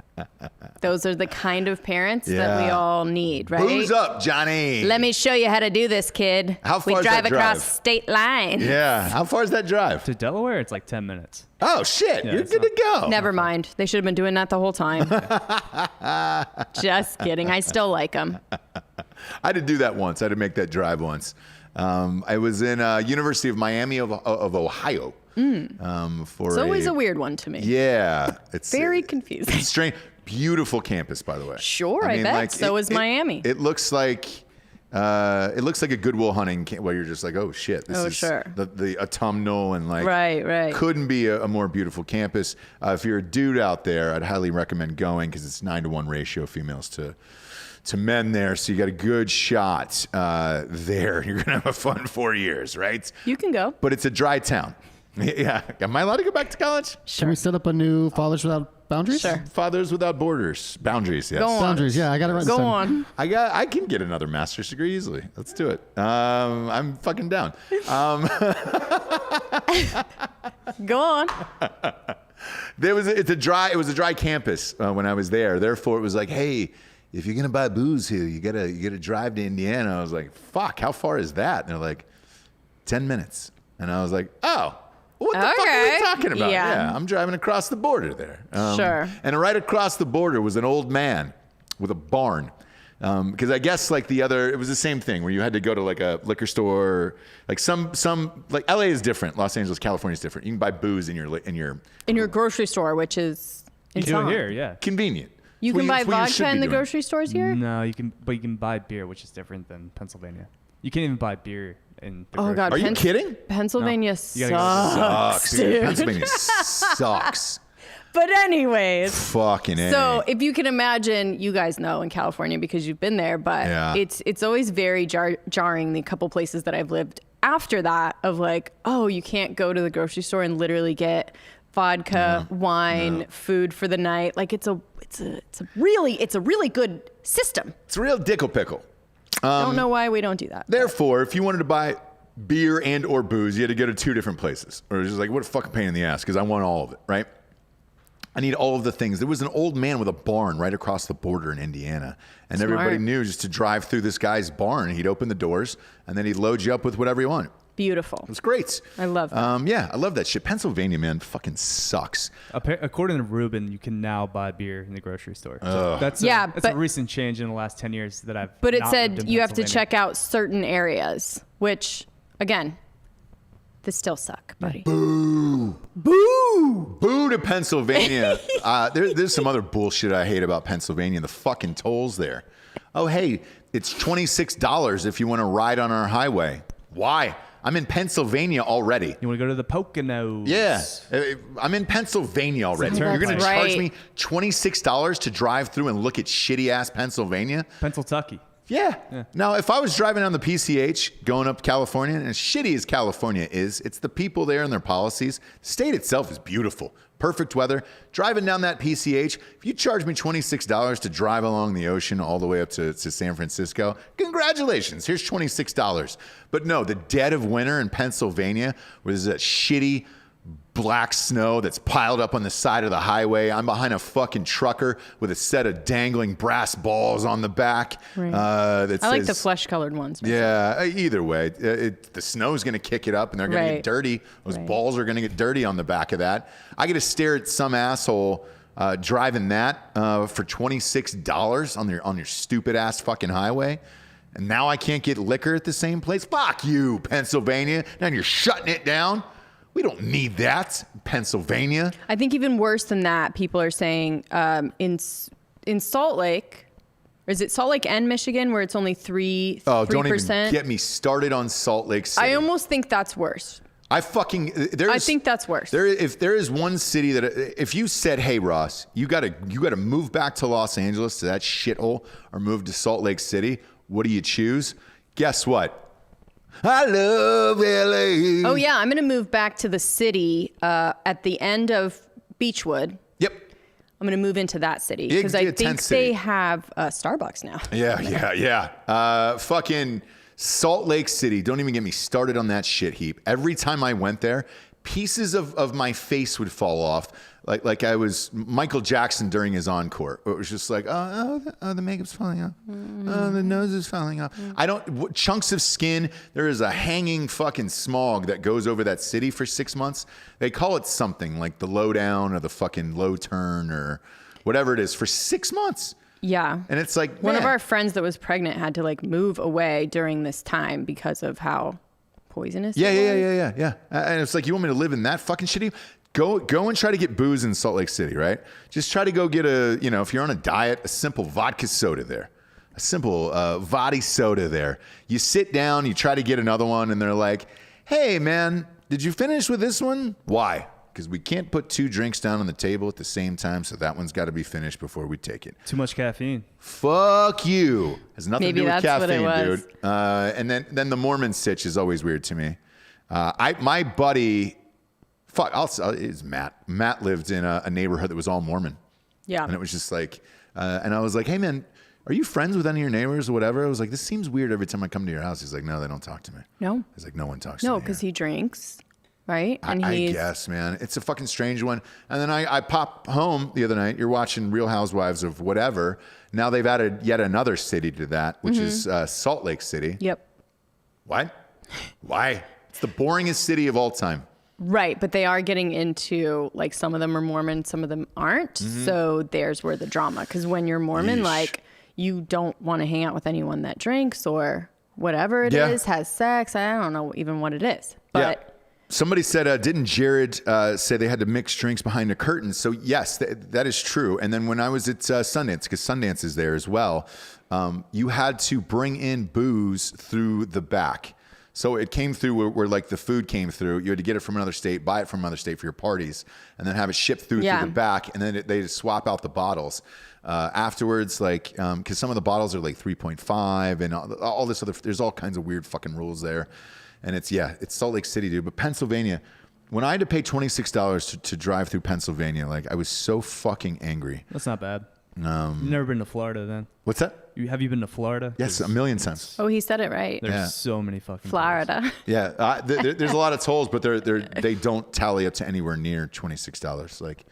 Those are the kind of parents that we Yeah. all need, right? Booze up, Johnny. Let me show you how to do this, kid. How far we is drive that across drive? state line. Yeah. How far is that drive? To Delaware, it's like 10 minutes. Oh, shit. Yeah, You're it's good to go. Never mind. They should have been doing that the whole time. Just kidding. I still like them. I had to do that once. I had to make that drive once. I was in University of Miami of Ohio. For It's always a weird one to me. Yeah, it's Very confusing. It's strange. Beautiful campus, by the way. Sure, I bet. So is Miami. It looks like a Goodwill Hunting where you're just like, oh shit, this is sure. the autumnal and like Right. couldn't be a more beautiful campus. If you're a dude out there, I'd highly recommend going because it's 9-to-1 ratio females to men there, so you got a good shot there. You're gonna have a fun 4 years, right? You can go. But it's a dry town. Yeah. Am I allowed to go back to college? Can we set up a new Fathers Without Boundaries? Sure. Fathers Without Borders. Boundaries, yes. Go on. Boundaries, yeah, I got it right. Go this time. on. I can get another master's degree easily. Let's do it. I'm fucking down. Go on. It was a dry campus when I was there. Therefore, it was like, hey, if you're gonna buy booze here, you gotta drive to Indiana. I was like, fuck, how far is that? And they're like, 10 minutes. And I was like, oh. What the fuck are Okay. we talking about? Yeah. I'm driving across the border there. Sure. And right across the border was an old man with a barn. Because I guess like it was the same thing where you had to go to like a liquor store. Like some like LA is different. Los Angeles, California is different. You can buy booze in your grocery store, which is You do insane. it here, yeah. convenient. You It's can what buy it's what you should vodka be in the doing. grocery stores here? No, you can buy beer, which is different than Pennsylvania. You can't even buy beer in the Oh, grocery God. Are you Pen- kidding? Pennsylvania You gotta sucks, Dude. dude. Pennsylvania sucks. But anyways. Fucking A. So if you can imagine, you guys know in California because you've been there, but Yeah. it's always very jarring, the couple places that I've lived after that of like, oh, you can't go to the grocery store and literally get vodka, wine, food for the night. Like it's it's a really good system. It's a real dickle pickle. Don't know why we don't do that. Therefore, if you wanted to buy beer and or booze, you had to go to 2 different places. Or it was just like, what a fucking pain in the ass, because I want all of it, right? I need all of the things. There was an old man with a barn right across the border in Indiana. And Smart. everybody knew just to drive through this guy's barn. He'd open the doors, and then he'd load you up with whatever you want. Beautiful. It was great. I love that. Yeah, I love that shit. Pennsylvania, man, fucking sucks. According to Ruben, you can now buy beer in the grocery store. So that's but a recent change in the last 10 years that I've. But it not said lived in you have to Pennsylvania. check out certain areas, which, again, they still suck, buddy. Boo to Pennsylvania. There's some other bullshit I hate about Pennsylvania. The fucking tolls there. Oh, hey, it's $26 if you want to ride on our highway. Why? I'm in Pennsylvania already. You want to go to the Poconos? Yeah, I'm in Pennsylvania already. You're going to That's charge right. me $26 to drive through and look at shitty ass Pennsylvania? Pennsylvania. Yeah. Now, if I was driving down the PCH going up to California, and as shitty as California is, it's the people there and their policies. The state itself is beautiful. Perfect weather. Driving down that PCH, if you charge me $26 to drive along the ocean all the way up to San Francisco, congratulations. Here's $26. But no, the dead of winter in Pennsylvania, where there's that shitty black snow that's piled up on the side of the highway. I'm behind a fucking trucker with a set of dangling brass balls on the back. Right. That I like the says- flesh-colored ones. Yeah, either way, the snow's going to kick it up and they're going to get Right. dirty. Those Right. balls are going to get dirty on the back of that. I get to stare at some asshole driving that for $26 on your stupid ass fucking highway. And now I can't get liquor at the same place. Fuck you, Pennsylvania. Now you're shutting it down. We don't need that, Pennsylvania. I think even worse than that, people are saying in Salt Lake, or is it Salt Lake and Michigan, where it's only 3%? Oh, don't even get me started on Salt Lake City. I almost think that's worse. I think that's worse. If there is one city that if you said, "Hey Ross, you gotta move back to Los Angeles to that shithole, or move to Salt Lake City," what do you choose? Guess what? I love LA. Oh yeah, I'm gonna move back to the city at the end of Beechwood. Yep. I'm gonna move into that city Yeah, because yeah, I tent think city. they have Starbucks now. Yeah. Fucking Salt Lake City. Don't even get me started on that shit heap. Every time I went there, pieces of my face would fall off. Like I was Michael Jackson during his encore. It was just like, the makeup's falling off. Oh, the nose is falling off. Chunks of skin. There is a hanging fucking smog that goes over that city for 6 months. They call it something like the low down or the fucking low turn or whatever it is for 6 months. Yeah. And it's like, One of man. our friends that was pregnant had to like move away during this time because of how poisonous it was. Yeah. And it's like, you want me to live in that fucking shitty? Go and try to get booze in Salt Lake City, right? Just try to go get if you're on a diet, a simple vodka soda there. A simple Vadi soda there. You sit down, you try to get another one, and they're like, "Hey, man, did you finish with this one?" Why? Because we can't put 2 drinks down on the table at the same time, so that one's got to be finished before we take it. Too much caffeine. Fuck you. Has nothing Maybe to do with that's what it caffeine, was. dude. And then the Mormon sitch is always weird to me. My buddy, it's Matt. Matt lived in a neighborhood that was all Mormon. Yeah. And it was just like, and I was like, "Hey man, are you friends with any of your neighbors or whatever?" I was like, "This seems weird every time I come to your house." He's like, "No, they don't talk to me." No. He's like, "No one talks to me." No, because he drinks, right? And I he's guess, man. It's a fucking strange one. And then I pop home the other night. You're watching Real Housewives of whatever. Now they've added yet another city to that, which is Salt Lake City. Yep. What? Why? It's the boringest city of all time. Right, but they are getting into like some of them are Mormon, some of them aren't. So there's where the drama. Because when you're Mormon, Yeesh. like you don't want to hang out with anyone that drinks or whatever it Yeah. is, has sex. I don't know even what it is. But Somebody said, didn't Jared say they had to mix drinks behind a curtain? So yes, that is true. And then when I was at Sundance, because Sundance is there as well, you had to bring in booze through the back. So it came through where like the food came through. You had to get it from another state, buy it from another state for your parties, and then have it shipped through the back. And then they just swap out the bottles afterwards, like because some of the bottles are like 3.5 and all this other. There's all kinds of weird fucking rules there. And it's Salt Lake City, dude. But Pennsylvania, when I had to pay $26 to drive through Pennsylvania, like I was so fucking angry. That's not bad. You've never been to Florida then? What's that? Have you been to Florida? Yes, a million times. Oh, he said it right. There's so many fucking Florida. tolls. Yeah, there's a lot of tolls, but they don't tally up to anywhere near $26. Like,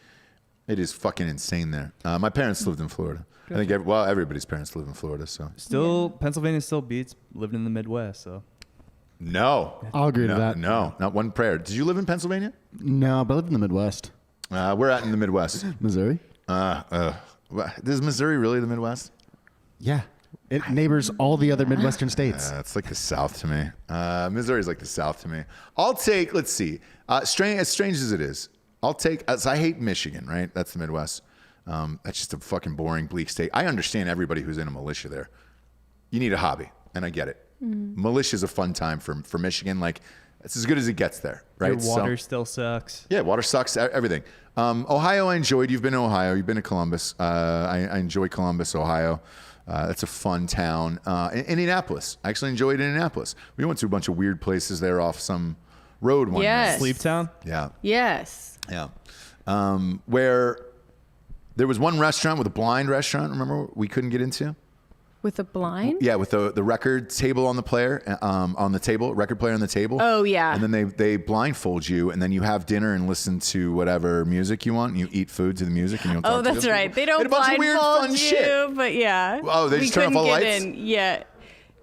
it is fucking insane there. My parents lived in Florida. I think everybody's parents live in Florida. So still, Pennsylvania still beats living in the Midwest. So no, I'll agree to that. No, not one prayer. Did you live in Pennsylvania? No, but I live in the Midwest. We're out in the Midwest. Missouri? Is Missouri really the Midwest? Yeah. It neighbors all the other Midwestern states. It's like the South to me. Missouri's like the South to me. I'll take, let's see, as strange as it is, I hate Michigan, right? That's the Midwest. That's just a fucking boring, bleak state. I understand everybody who's in a militia there. You need a hobby, and I get it. Militia's a fun time for Michigan. Like, it's as good as it gets there, right? your water still sucks. Yeah, water sucks, everything. Ohio, I enjoyed. You've been to Ohio. You've been to Columbus. I enjoy Columbus, Ohio. That's a fun town. Indianapolis. I actually enjoyed Indianapolis. We went to a bunch of weird places there off some road one Yes. night. Sleep Town? Yes. Yeah. Where there was one restaurant with a blind restaurant, remember, we couldn't get into? With a blind? Yeah, with the record table on the record player on the table. Oh, yeah. And then they blindfold you, and then you have dinner and listen to whatever music you want, and you eat food to the music, and you'll talk Oh, to that's those right. people. They don't They had a bunch of weird, blindfold fun you, shit. but yeah. Oh, they just turn off all the lights? Yeah.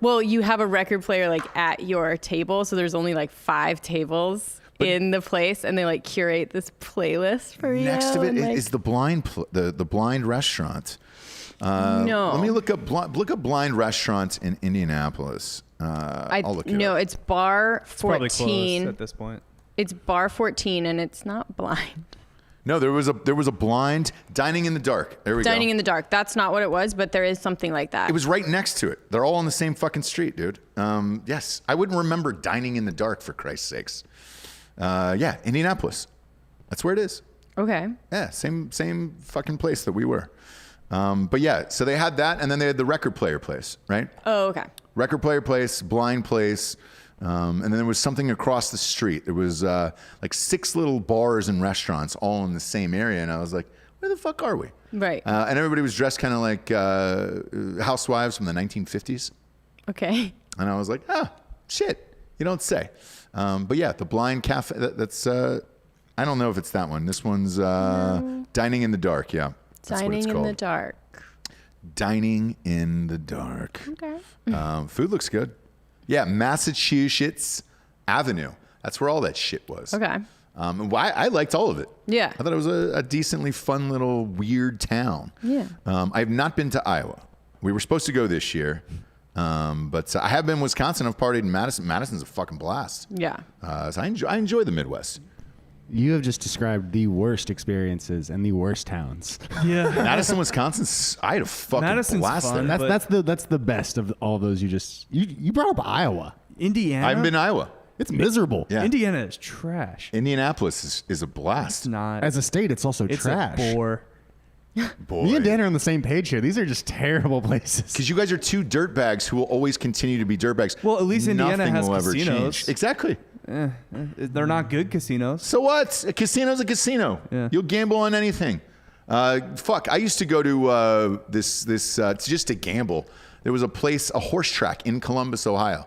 Well, you have a record player like at your table, so there's only like 5 tables in the place, and they like curate this playlist for you. Next to it and, like, is the blind restaurant. No. Let me look up blind restaurants in Indianapolis. I'll look it up. No, it's bar It's probably 14. closed at this point. It's bar 14, and it's not blind. No, there was a blind dining in the dark. There we go. Dining in the dark. That's not what it was, but there is something like that. It was right next to it. They're all on the same fucking street, dude. Yes, I wouldn't remember dining in the dark for Christ's sakes. Yeah, Indianapolis. That's where it is. Okay. Yeah, same fucking place that we were. But yeah, so they had that, and then they had the record player place, right? Oh, okay. Record player place, blind place, and then there was something across the street. There was like 6 little bars and restaurants all in the same area, and I was like, where the fuck are we? Right. And everybody was dressed kind of like housewives from the 1950s. Okay. And I was like, shit, you don't say. But yeah, the blind cafe, that's, I don't know if it's that one. This one's Dining in the Dark, yeah. That's what it's Dining in called. the dark. Dining in the Dark. Okay. Food looks good. Yeah, Massachusetts Avenue. That's where all that shit was. Okay. I liked all of it. Yeah. I thought it was a decently fun little weird town. Yeah. I have not been to Iowa. We were supposed to go this year, but I have been in Wisconsin. I've partied in Madison. Madison's a fucking blast. Yeah. So I enjoy the Midwest. You have just described the worst experiences and the worst towns. Yeah. Madison, Wisconsin. I had a fucking Madison's blast fun. there. That's the best of all those you brought up Iowa. Indiana? I haven't been to Iowa. It's miserable. Yeah. Indiana is trash. Indianapolis is a blast. It's not. As a state, it's also It's trash. a bore. Boy. Me and Dan are on the same page here. These are just terrible places. Because you guys are 2 dirtbags who will always continue to be dirtbags. Well, at least Indiana Nothing has will ever casinos. change. Exactly. They're not good casinos. So what? A casino's a casino. Yeah. You'll gamble on anything. Fuck. I used to go to this just to gamble. There was a place, a horse track in Columbus, Ohio.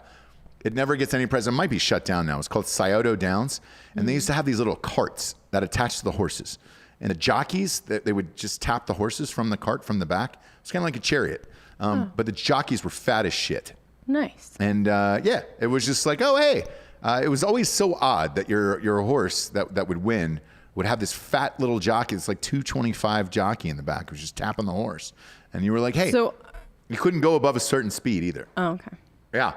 It never gets any press. It might be shut down now. It's called Scioto Downs, and they used to have these little carts that attached to the horses. And the jockeys, they would just tap the horses from the cart from the back. It's kind of like a chariot. But the jockeys were fat as shit. Nice. And yeah, it was just like, oh, hey. It was always so odd that your horse that would win would have this fat little jockey. It's like 225 jockey in the back. It was just tapping the horse. And you were like, hey, So, you couldn't go above a certain speed either. oh, okay. Yeah.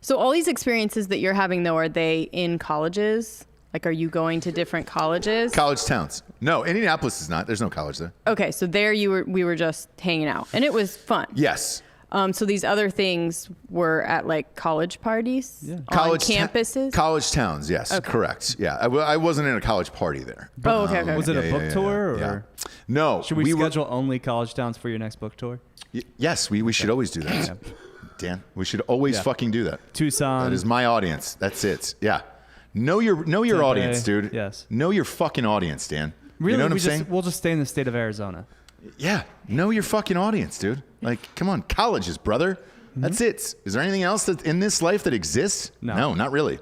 So all these experiences that you're having, though, are they in colleges? Like, are you going to different colleges? College towns. No, Indianapolis is not. There's no college there. Okay, so there we were just hanging out, and it was fun. Yes. So these other things were at like college parties on campuses. College towns, yes, correct. Yeah, I wasn't in a college party there. Oh, okay. Was it a book tour? Yeah. Or No. should we schedule only college towns for your next book tour? Yes, we should always do that. Dan, we should always fucking do that. Tucson. That is my audience. That's it. Yeah. Know your audience, dude. Yes. Know your fucking audience, Dan. Really, you know what I'm saying? We'll just stay in the state of Arizona. Yeah, know your fucking audience, dude. Like, come on, colleges, brother. That's it. Is there anything else that in this life that exists? No, not really.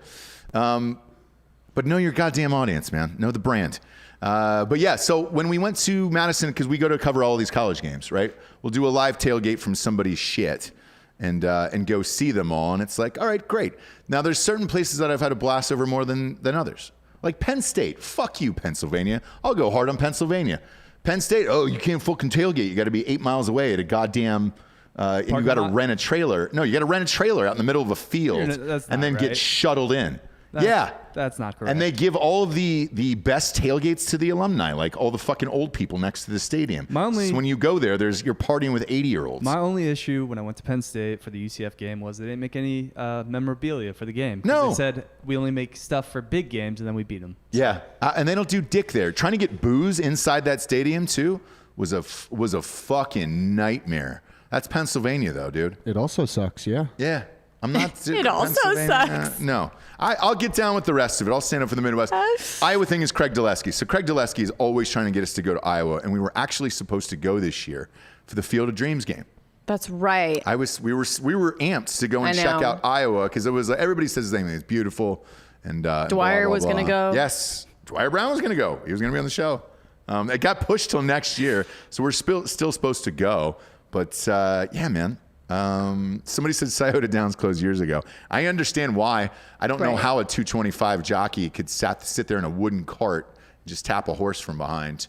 But know your goddamn audience, man. Know the brand. But yeah, so when we went to Madison, because we go to cover all these college games, right? We'll do a live tailgate from somebody's shit and go see them all. And it's like, all right, great. Now there's certain places that I've had a blast over more than others. Like Penn State. Fuck you, Pennsylvania. I'll go hard on Pennsylvania. Penn State, oh, you can't fucking tailgate. You got to be 8 miles away at a goddamn, and you got to rent a trailer. No, you got to rent a trailer out in the middle of a field and then get shuttled in. That's not correct. And they give all of the best tailgates to the alumni, like all the fucking old people next to the stadium. So when you go there, you're partying with 80-year-olds. My only issue when I went to Penn State for the UCF game was they didn't make any memorabilia for the game. No. They said we only make stuff for big games and then we beat them. Yeah, and they don't do dick there. Trying to get booze inside that stadium too was a fucking nightmare. That's Pennsylvania though, dude. It also sucks, yeah. Yeah. I'm not. It also sucks. No, I'll get down with the rest of it. I'll stand up for the Midwest. Iowa thing is Craig Dulesky. So Craig Dulesky is always trying to get us to go to Iowa, and we were actually supposed to go this year for the Field of Dreams game. That's right. We were amped to go and check out Iowa because it was everybody says the same thing. It's beautiful, and Dwyer was going to go. Yes, Dwyer Brown was going to go. He was going to be on the show. It got pushed till next year, so we're still supposed to go. But yeah, man. Somebody said Scioto Downs closed years ago. I understand why. I don't know how a 225 jockey could sit there in a wooden cart and just tap a horse from behind,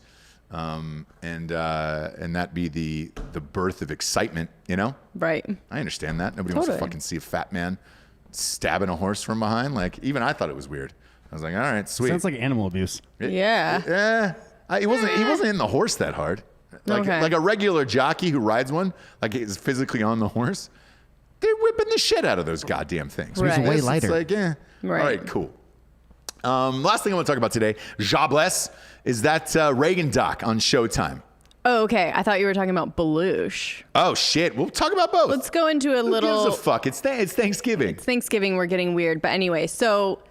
and that be the birth of excitement, you know? Right. I understand that. Nobody wants to fucking see a fat man stabbing a horse from behind. Like, even I thought it was weird. I was like, all right, sweet. Sounds like animal abuse. Yeah. He wasn't hitting the horse that hard. Like a regular jockey who rides one, like is physically on the horse, they're whipping the shit out of those goddamn things. Right. It's way lighter. It's like, Right. All right, cool. Last thing I want to talk about today, Jobless, is that Reagan doc on Showtime. Oh, okay. I thought you were talking about Belushi. Oh, shit. We'll talk about both. Let's go into a little... Who gives a fuck? It's Thanksgiving. It's Thanksgiving. We're getting weird. But anyway, so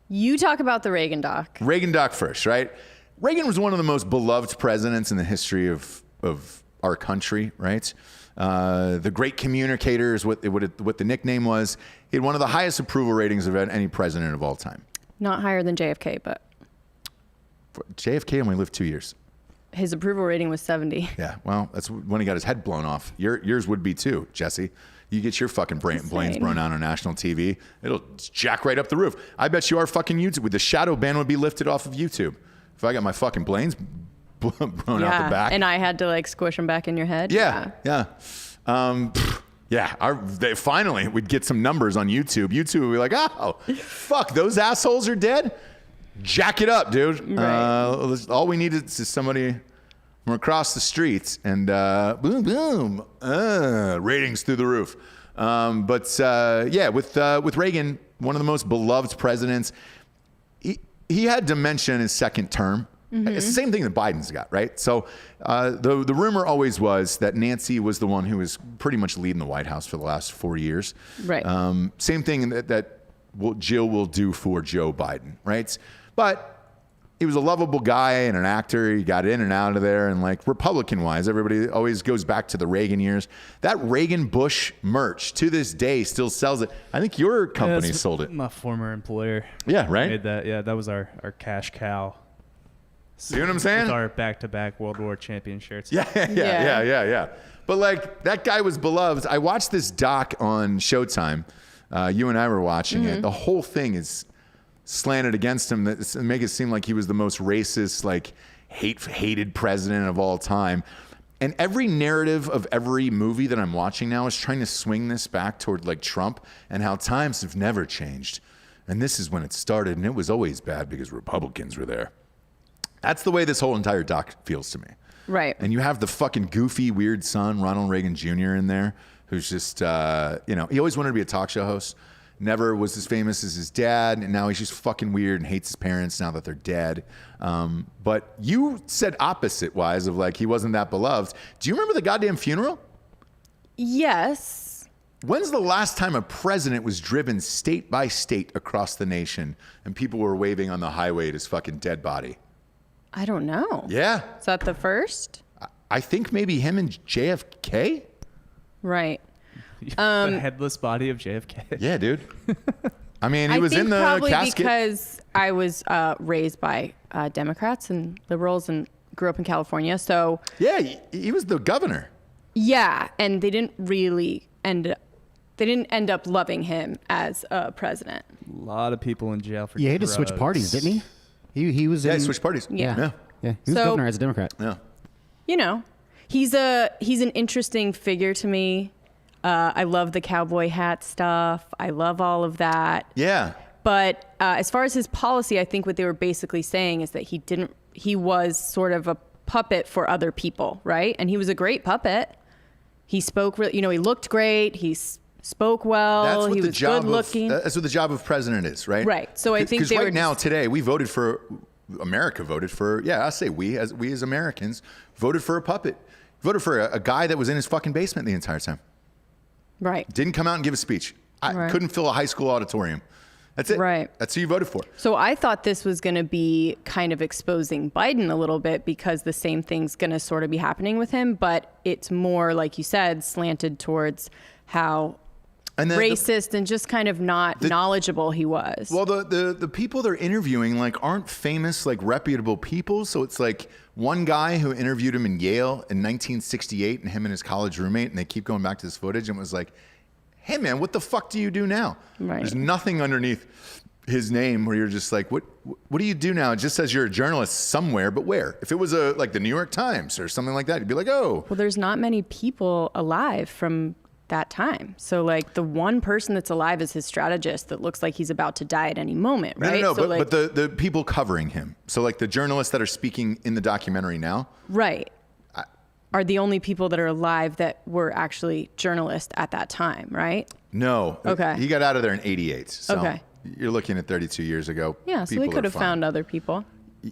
you talk about the Reagan doc. Reagan doc first, right? Reagan was one of the most beloved presidents in the history of our country, right? The great communicator is what the nickname was. He had one of the highest approval ratings of any president of all time. Not higher than JFK, but... JFK only lived 2 years. His approval rating was 70. Yeah, well, that's when he got his head blown off. Yours would be too, Jessie. You get your fucking brains blown out on national TV, it'll jack right up the roof. I bet you our fucking YouTube, the shadow ban would be lifted off of YouTube. If I got my fucking brains blown out the back. And I had to like squish them back in your head. Yeah. Finally, we'd get some numbers on YouTube. YouTube would be like, oh, fuck, those assholes are dead? Jack it up, dude. Right. All we need is somebody from across the streets and boom, boom, ratings through the roof. With Reagan, one of the most beloved presidents, he had dementia in his second term. Mm-hmm. It's the same thing that Biden's got, right? So the rumor always was that Nancy was the one who was pretty much leading the White House for the last 4 years. Right. Same thing that Jill will do for Joe Biden, right? But he was a lovable guy and an actor. He got in and out of there. And like Republican-wise, everybody always goes back to the Reagan years. That Reagan-Bush merch to this day still sells it. I think your company sold it. My former employer. Yeah, right? Made that. Yeah, that was our cash cow. See what I'm saying? With our back-to-back World War champion shirts. Yeah. But like that guy was beloved. I watched this doc on Showtime. You and I were watching it. The whole thing is slanted against him that make it seem like he was the most racist, like hated president of all time. And every narrative of every movie that I'm watching now is trying to swing this back toward like Trump and how times have never changed. And this is when it started, and it was always bad because Republicans were there. That's the way this whole entire doc feels to me. Right. And you have the fucking goofy, weird son, Ronald Reagan Jr. in there, who's just, he always wanted to be a talk show host. Never was as famous as his dad, and now he's just fucking weird and hates his parents now that they're dead. But you said opposite-wise of like he wasn't that beloved. Do you remember the goddamn funeral? Yes. When's the last time a president was driven state by state across the nation and people were waving on the highway at his fucking dead body? I don't know. Yeah. Is that the first? I think maybe him and JFK. Right. The headless body of JFK. Yeah, dude. I mean, he I was think in the probably casket. because I was raised by Democrats and liberals and grew up in California. So Yeah, he was the governor. yeah, and they didn't really end up loving him as a president. A lot of people in jail for He had to switch drugs. parties, didn't he? He was Yeah, in. he switched parties. Yeah. Yeah, he was So- governor as a Democrat. Yeah. You know, he's an interesting figure to me. I love the cowboy hat stuff. I love all of that. Yeah. But as far as his policy, I think what they were basically saying is that he was sort of a puppet for other people, right? And he was a great puppet. He spoke, he looked great. He spoke well. That's what He the was job good looking. That's what the job of president is, right? Right. So I think because they right were now just- today America voted for. Yeah, I say we as Americans voted for a puppet. Voted for a guy that was in his fucking basement the entire time. Right. Didn't come out and give a speech. I Right. couldn't fill a high school auditorium. That's it. Right. That's who you voted for. So I thought this was going to be kind of exposing Biden a little bit because the same thing's going to sort of be happening with him, but it's more, like you said, slanted towards how And then racist and just kind of not knowledgeable he was. Well, the people they're interviewing like aren't famous, like reputable people. So it's like one guy who interviewed him in Yale in 1968 and him and his college roommate, and they keep going back to this footage and was like, hey man, what the fuck do you do now? Right. There's nothing underneath his name where you're just like, what do you do now? It just says you're a journalist somewhere, but where? If it was like the New York Times or something like that, you'd be like, oh. Well, there's not many people alive from that time. So like the one person that's alive is his strategist that looks like he's about to die at any moment, right? No, so but the people covering him. So like the journalists that are speaking in the documentary now. right. Are the only people that are alive that were actually journalists at that time, right? No. Okay. He got out of there in 88. So Okay. You're looking at 32 years ago. Yeah, so they People could are have fine. found other people.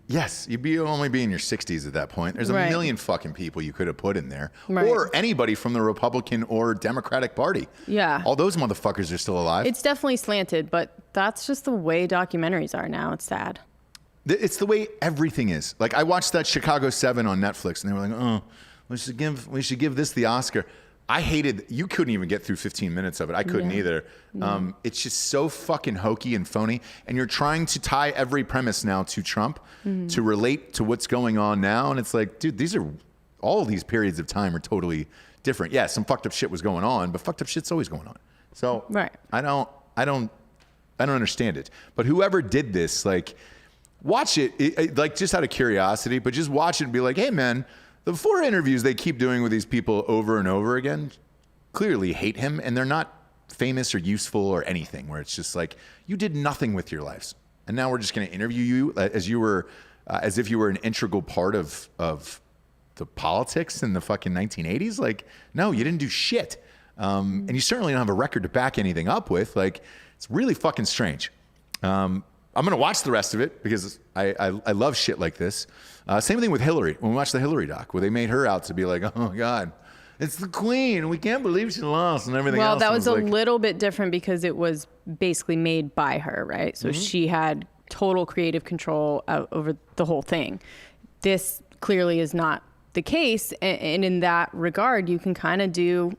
Yes, you'd only be in your 60s at that point. There's a Right. million fucking people you could have put in there. Right. Or anybody from the Republican or Democratic Party. Yeah. All those motherfuckers are still alive. It's definitely slanted, but that's just the way documentaries are now. It's sad. It's the way everything is. Like I watched that Chicago 7 on Netflix and they were like, oh, we should give this the Oscar. I hated, you couldn't even get through 15 minutes of it. I couldn't Yeah. either. It's just so fucking hokey and phony. And you're trying to tie every premise now to Trump to relate to what's going on now. And it's like, dude, all these periods of time are totally different. Yeah, some fucked up shit was going on, but fucked up shit's always going on. So Right. I don't understand it. But whoever did this, like, watch it, like just out of curiosity, but just watch it and be like, hey man, the 4 interviews they keep doing with these people over and over again clearly hate him, and they're not famous or useful or anything, where it's just like, you did nothing with your lives. And now we're just going to interview you as if you were an integral part of the politics in the fucking 1980s. Like, no, you didn't do shit. And you certainly don't have a record to back anything up with. Like, it's really fucking strange. I'm going to watch the rest of it because I love shit like this. Same thing with Hillary. When we watched the Hillary doc, where they made her out to be like, oh God, it's the queen. We can't believe she lost and everything else. Well, that was a like, little bit different because it was basically made by her, right? So she had total creative control over the whole thing. This clearly is not the case. And in that regard, you can kind of do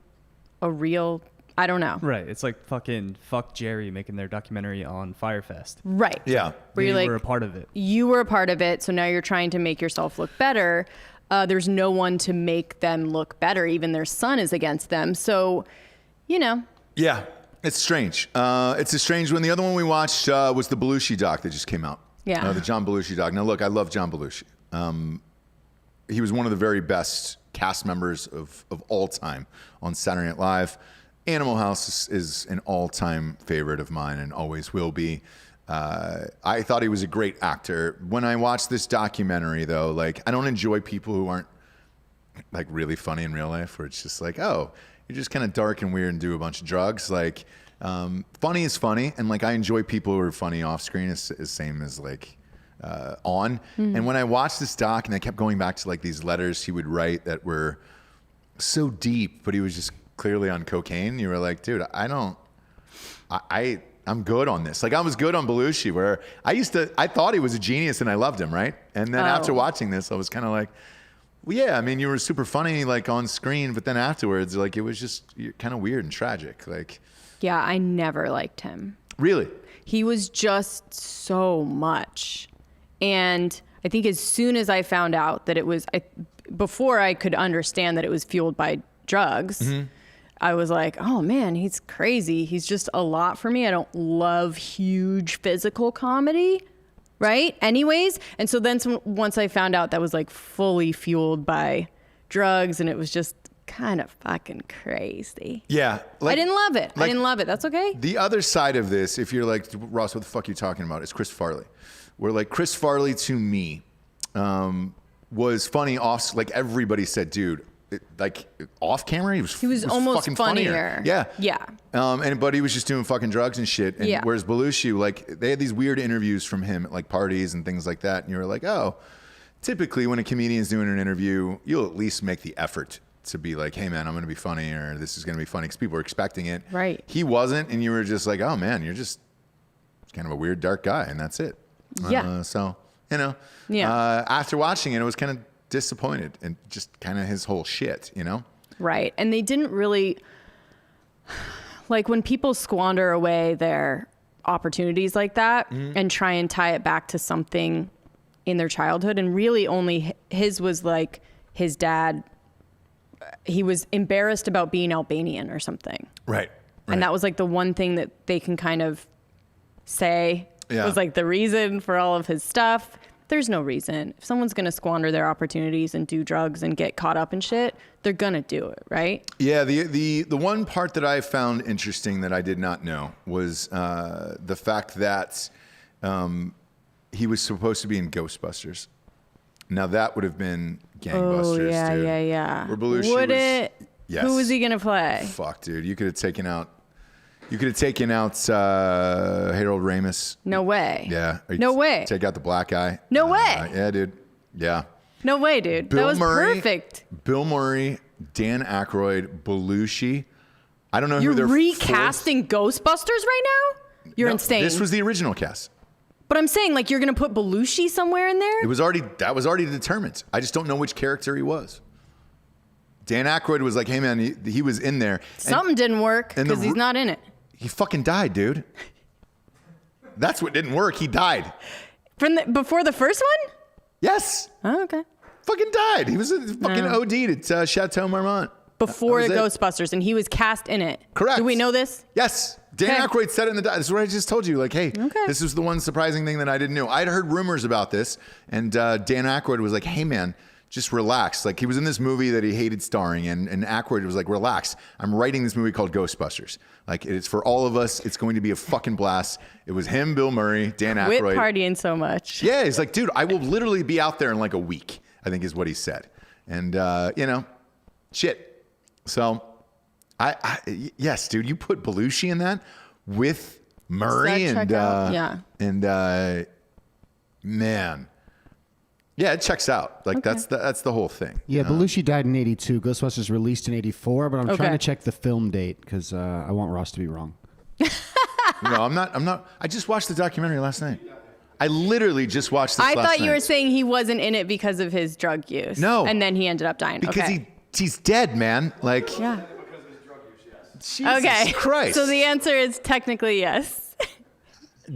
a real, I don't know. Right. It's like fuck Jerry making their documentary on Firefest. Right. Yeah. Where They you're like, were a part of it. you were a part of it, so now you're trying to make yourself look better. There's no one to make them look better. Even their son is against them. So, Yeah, it's strange. It's a strange one. The other one we watched was the Belushi doc that just came out. Yeah. The John Belushi doc. Now, look, I love John Belushi. He was one of the very best cast members of all time on Saturday Night Live. Animal House is an all-time favorite of mine and always will be. I thought he was a great actor. When I watched this documentary, though, like, I don't enjoy people who aren't like really funny in real life, where it's just like, oh, you're just kind of dark and weird and do a bunch of drugs. Like, funny is funny, and like I enjoy people who are funny off screen as same as like on. And when I watched this doc, and I kept going back to like these letters he would write that were so deep, but he was just clearly on cocaine. You were like, dude, I'm good on this. Like, I was good on Belushi, where I thought he was a genius and I loved him, right? And then after watching this, I was kind of like, Well, yeah, I mean, you were super funny like on screen, but then afterwards, like it was just kind of weird and tragic. Like, Yeah, I never liked him. really? He was just so much. And I think as soon as I found out that it was, before I could understand that it was fueled by drugs, I was like, oh man, he's crazy. He's just a lot for me. I don't love huge physical comedy, right? Anyways. And so then once I found out that was like fully fueled by drugs and it was just kind of fucking crazy. Yeah. I didn't love it. I didn't love it. That's okay. The other side of this, if you're like, Ross, what the fuck are you talking about? It's Chris Farley. Where like Chris Farley to me was funny off, like everybody said, dude, like off camera, he was almost fucking funnier. Yeah. Yeah. But he was just doing fucking drugs and shit. And whereas Belushi, like they had these weird interviews from him at like parties and things like that. And you were like, oh, typically when a comedian's doing an interview, you'll at least make the effort to be like, hey man, I'm going to be funny, or this is going to be funny because people are expecting it. Right. He wasn't. And you were just like, oh man, you're just kind of a weird, dark guy. And that's it. Yeah. So, you know, after watching it, I was kind of disappointed and just kind of his whole shit, you know? Right. And they didn't really, like when people squander away their opportunities like that and try and tie it back to something in their childhood, and really only his was like his dad, he was embarrassed about being Albanian or something. Right. And that was like the one thing that they can kind of say was like the reason for all of his stuff. There's no reason. If someone's going to squander their opportunities and do drugs and get caught up in shit, they're going to do it, right? Yeah, the one part that I found interesting that I did not know was the fact that he was supposed to be in Ghostbusters. Now that would have been gangbusters, Oh, yeah, dude. yeah. Where Belushi Would was, it? Yes. Who was he going to play? Fuck, dude. You could have taken out Harold Ramis. No way. Yeah. No way. Take out the black guy. No way. Yeah, dude. Yeah. No way, dude. That was perfect. Bill Murray, Dan Aykroyd, Belushi. I don't know who they're You're recasting Ghostbusters right now? You're insane. This was the original cast. But I'm saying, like, you're going to put Belushi somewhere in there? That was already determined. I just don't know which character he was. Dan Aykroyd was like, hey man, he was in there. Something didn't work because he's not in it. He fucking died, dude. That's what didn't work. He died. Before the first one? Yes. Oh, okay. Fucking died. He was fucking OD'd at Chateau Marmont. Before Ghostbusters, and he was cast in it. Correct. Do we know this? Yes. Dan Aykroyd said it in the This is what I just told you. Like, hey, Okay. this is the one surprising thing that I didn't know. I'd heard rumors about this, and Dan Aykroyd was like, hey, man, just relax. Like, he was in this movie that he hated starring in, and Aykroyd was like, relax. I'm writing this movie called Ghostbusters. Like, it's for all of us. It's going to be a fucking blast. It was him, Bill Murray, Dan Aykroyd. Quit partying so much. Yeah, he's like, dude, I will literally be out there in like a week, I think is what he said. And, you know, shit. So, yes, dude, you put Belushi in that with Murray and, man. Yeah, it checks out. Like, that's the whole thing. Yeah, Belushi died in 82. Ghostbusters released in 84, but I'm trying to check the film date because I want Ross to be wrong. No, I'm not. I just watched the documentary last night. I literally just watched this last night. I thought you were saying he wasn't in it because of his drug use. No. And then he ended up dying. Because he's dead, man. Like, yeah. Jesus Christ. So the answer is technically yes.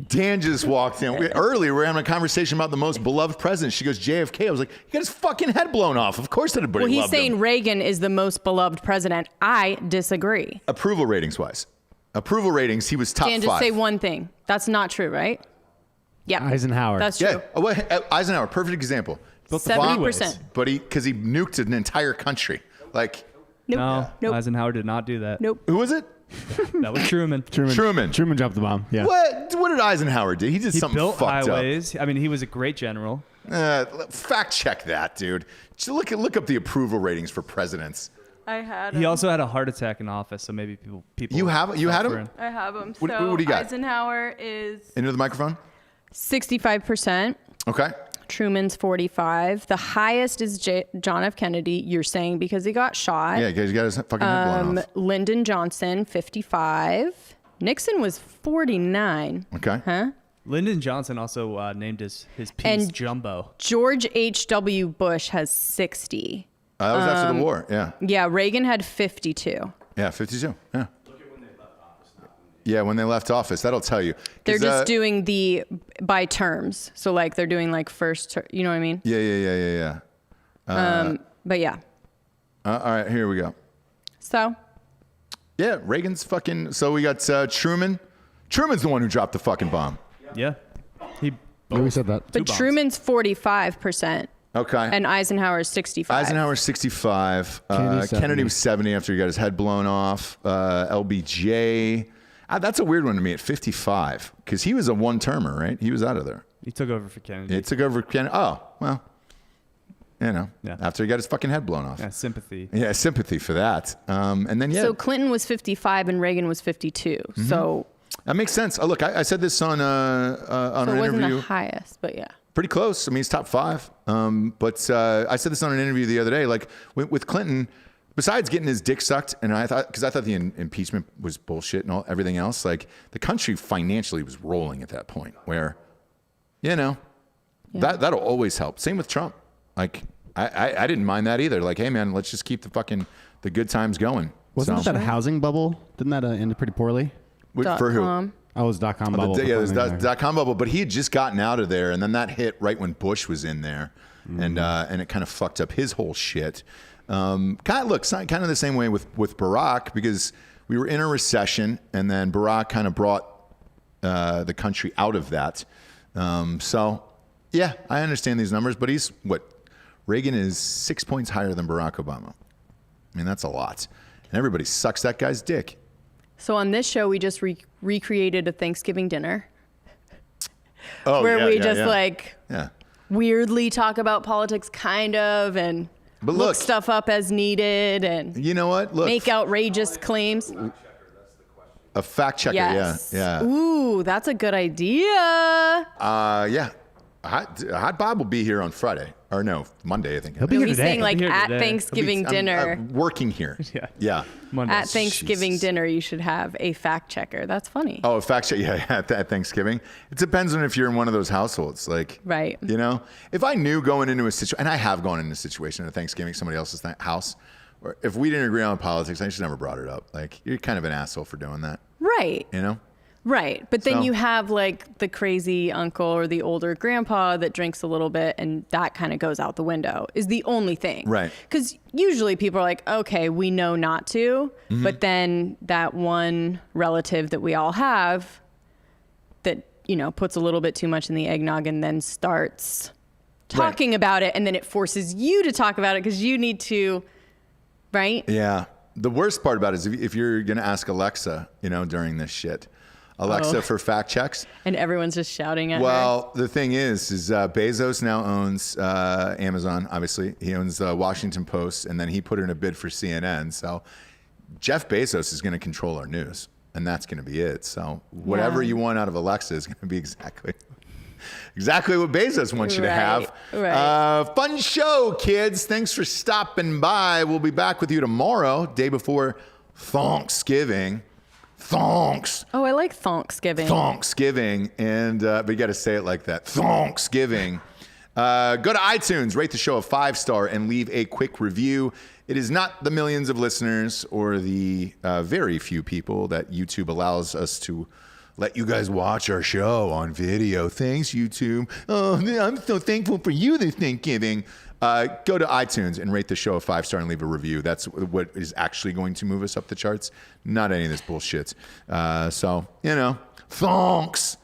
Dan just walked in. Earlier, we were having a conversation about the most beloved president. She goes, JFK. I was like, he got his fucking head blown off. Of course everybody loved him. Well, he's saying Reagan is the most beloved president. I disagree. Approval ratings-wise. Approval ratings, he was top Dan, 5. just say one thing. That's not true, right? Yeah. Eisenhower. That's true. Yeah. Eisenhower, perfect example. 70%. But because he nuked an entire country. Like, Nope. No, Eisenhower did not do that. Nope. who was it? That was Truman. Truman. Truman dropped the bomb. Yeah. What did Eisenhower do? He did He something built fucked highways. I mean, he was a great general. up. Fact check that, dude. Just look up the approval ratings for presidents. I had He also had a heart attack in office, so maybe people. You had him? him? I have him. What do you got? Eisenhower is Into the microphone? 65%. Okay. Truman's 45. The highest is John F. Kennedy. You're saying because he got shot. Yeah, because he got his fucking head blown off. Lyndon Johnson, 55. Nixon was 49. Okay. Huh? Lyndon Johnson also named his piece And Jumbo. George H.W. Bush has 60. That was after the war. Yeah. Yeah, Reagan had 52. Yeah, 52. Yeah. Yeah, when they left office, that'll tell you. They're just doing by terms. So like they're doing like you know what I mean? Yeah. But yeah. All right, here we go. So Yeah, Reagan's fucking. So we got Truman. Truman's the one who dropped the fucking bomb. Yeah. He Yeah, we said that. but bombs. Truman's 45%. Okay. And Eisenhower's 65. Eisenhower's 65. Kennedy's Kennedy 70. was 70 after he got his head blown off. LBJ. That's a weird one to me at 55 because he was a one-termer, right? He was out of there. He took over for Kennedy. He took over Kennedy. Oh, well, Yeah. after he got his fucking head blown off. Yeah, sympathy. Yeah, sympathy for that. And then, So Clinton was 55 and Reagan was 52. So that makes sense. Oh, look, I said this on it an wasn't interview. the highest, but yeah. Pretty close. I mean, he's top 5. But I said this on an interview the other day. Like with Clinton, besides getting his dick sucked, and I thought the impeachment was bullshit and everything else, like the country financially was rolling at that point where, that'll always help. Same with Trump. Like I didn't mind that either. Like, hey man, let's just keep the good times going. Wasn't that a housing bubble? Didn't that end pretty poorly? For who? .com. Oh, it was .com bubble. There's .com bubble, but he had just gotten out of there, and then that hit right when Bush was in there, and it kind of fucked up his whole shit. Kind of the same way with Barack, because we were in a recession, and then Barack kind of brought the country out of that. So yeah, I understand these numbers, but Reagan is 6 points higher than Barack Obama. I mean, that's a lot, and everybody sucks that guy's dick. So on this show, we just recreated a Thanksgiving dinner Oh, where yeah, we yeah, just yeah. weirdly talk about politics kind of and But look look, stuff up as needed and you know what? Look, make outrageous claims. a fact checker. Yes. Yeah. Ooh, that's a good idea. Yeah. Hot Bob will be here on Friday. Or no, Monday, I think. He'll be No, here he's today. saying like He'll be here at today. Thanksgiving I'm dinner. working here. Yeah. Yeah. Monday. At Thanksgiving Jesus. dinner, you should have a fact checker. That's funny. Oh, a fact check. Yeah, at Thanksgiving. It depends on if you're in one of those households. Like, Right. If I knew going into a situation, and I have gone into a situation at Thanksgiving, somebody else's house, or if we didn't agree on politics, I just never brought it up. Like, you're kind of an asshole for doing that, Right. Right. But then So- you have like the crazy uncle or the older grandpa that drinks a little bit and that kind of goes out the window is the only thing. Right. Because usually people are like, okay, we know not to. Mm-hmm. But then that one relative that we all have that, puts a little bit too much in the eggnog and then starts talking about it. And then it forces you to talk about it because you need to, right? Yeah. The worst part about it is if you're going to ask Alexa, during this shit, Alexa for fact checks. And everyone's just shouting at her. Well, the thing is Bezos now owns Amazon, obviously. He owns the Washington Post, and then he put in a bid for CNN. So Jeff Bezos is going to control our news, and that's going to be it. So whatever you want out of Alexa is going to be exactly what Bezos wants you to have. Right. Fun show, kids. Thanks for stopping by. We'll be back with you tomorrow, day before Thanksgiving. Thonks. Oh, I like Thanksgiving. And but you got to say it like that. Thanksgiving. Go to iTunes, rate the show a 5-star, and leave a quick review. It is not the millions of listeners or the very few people that YouTube allows us to let you guys watch our show on video. Thanks, YouTube. Oh, I'm so thankful for you this Thanksgiving. Go to iTunes and rate the show a 5-star and leave a review. That's what is actually going to move us up the charts. Not any of this bullshit. So, thonks.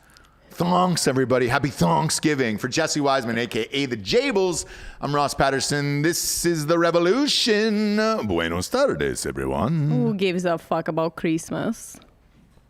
Thonks, everybody. Happy Thanksgiving. For Jessie Wiseman, a.k.a. The Jables, I'm Ross Patterson. This is The Revolution. Buenos tardes, everyone. Who gives a fuck about Christmas?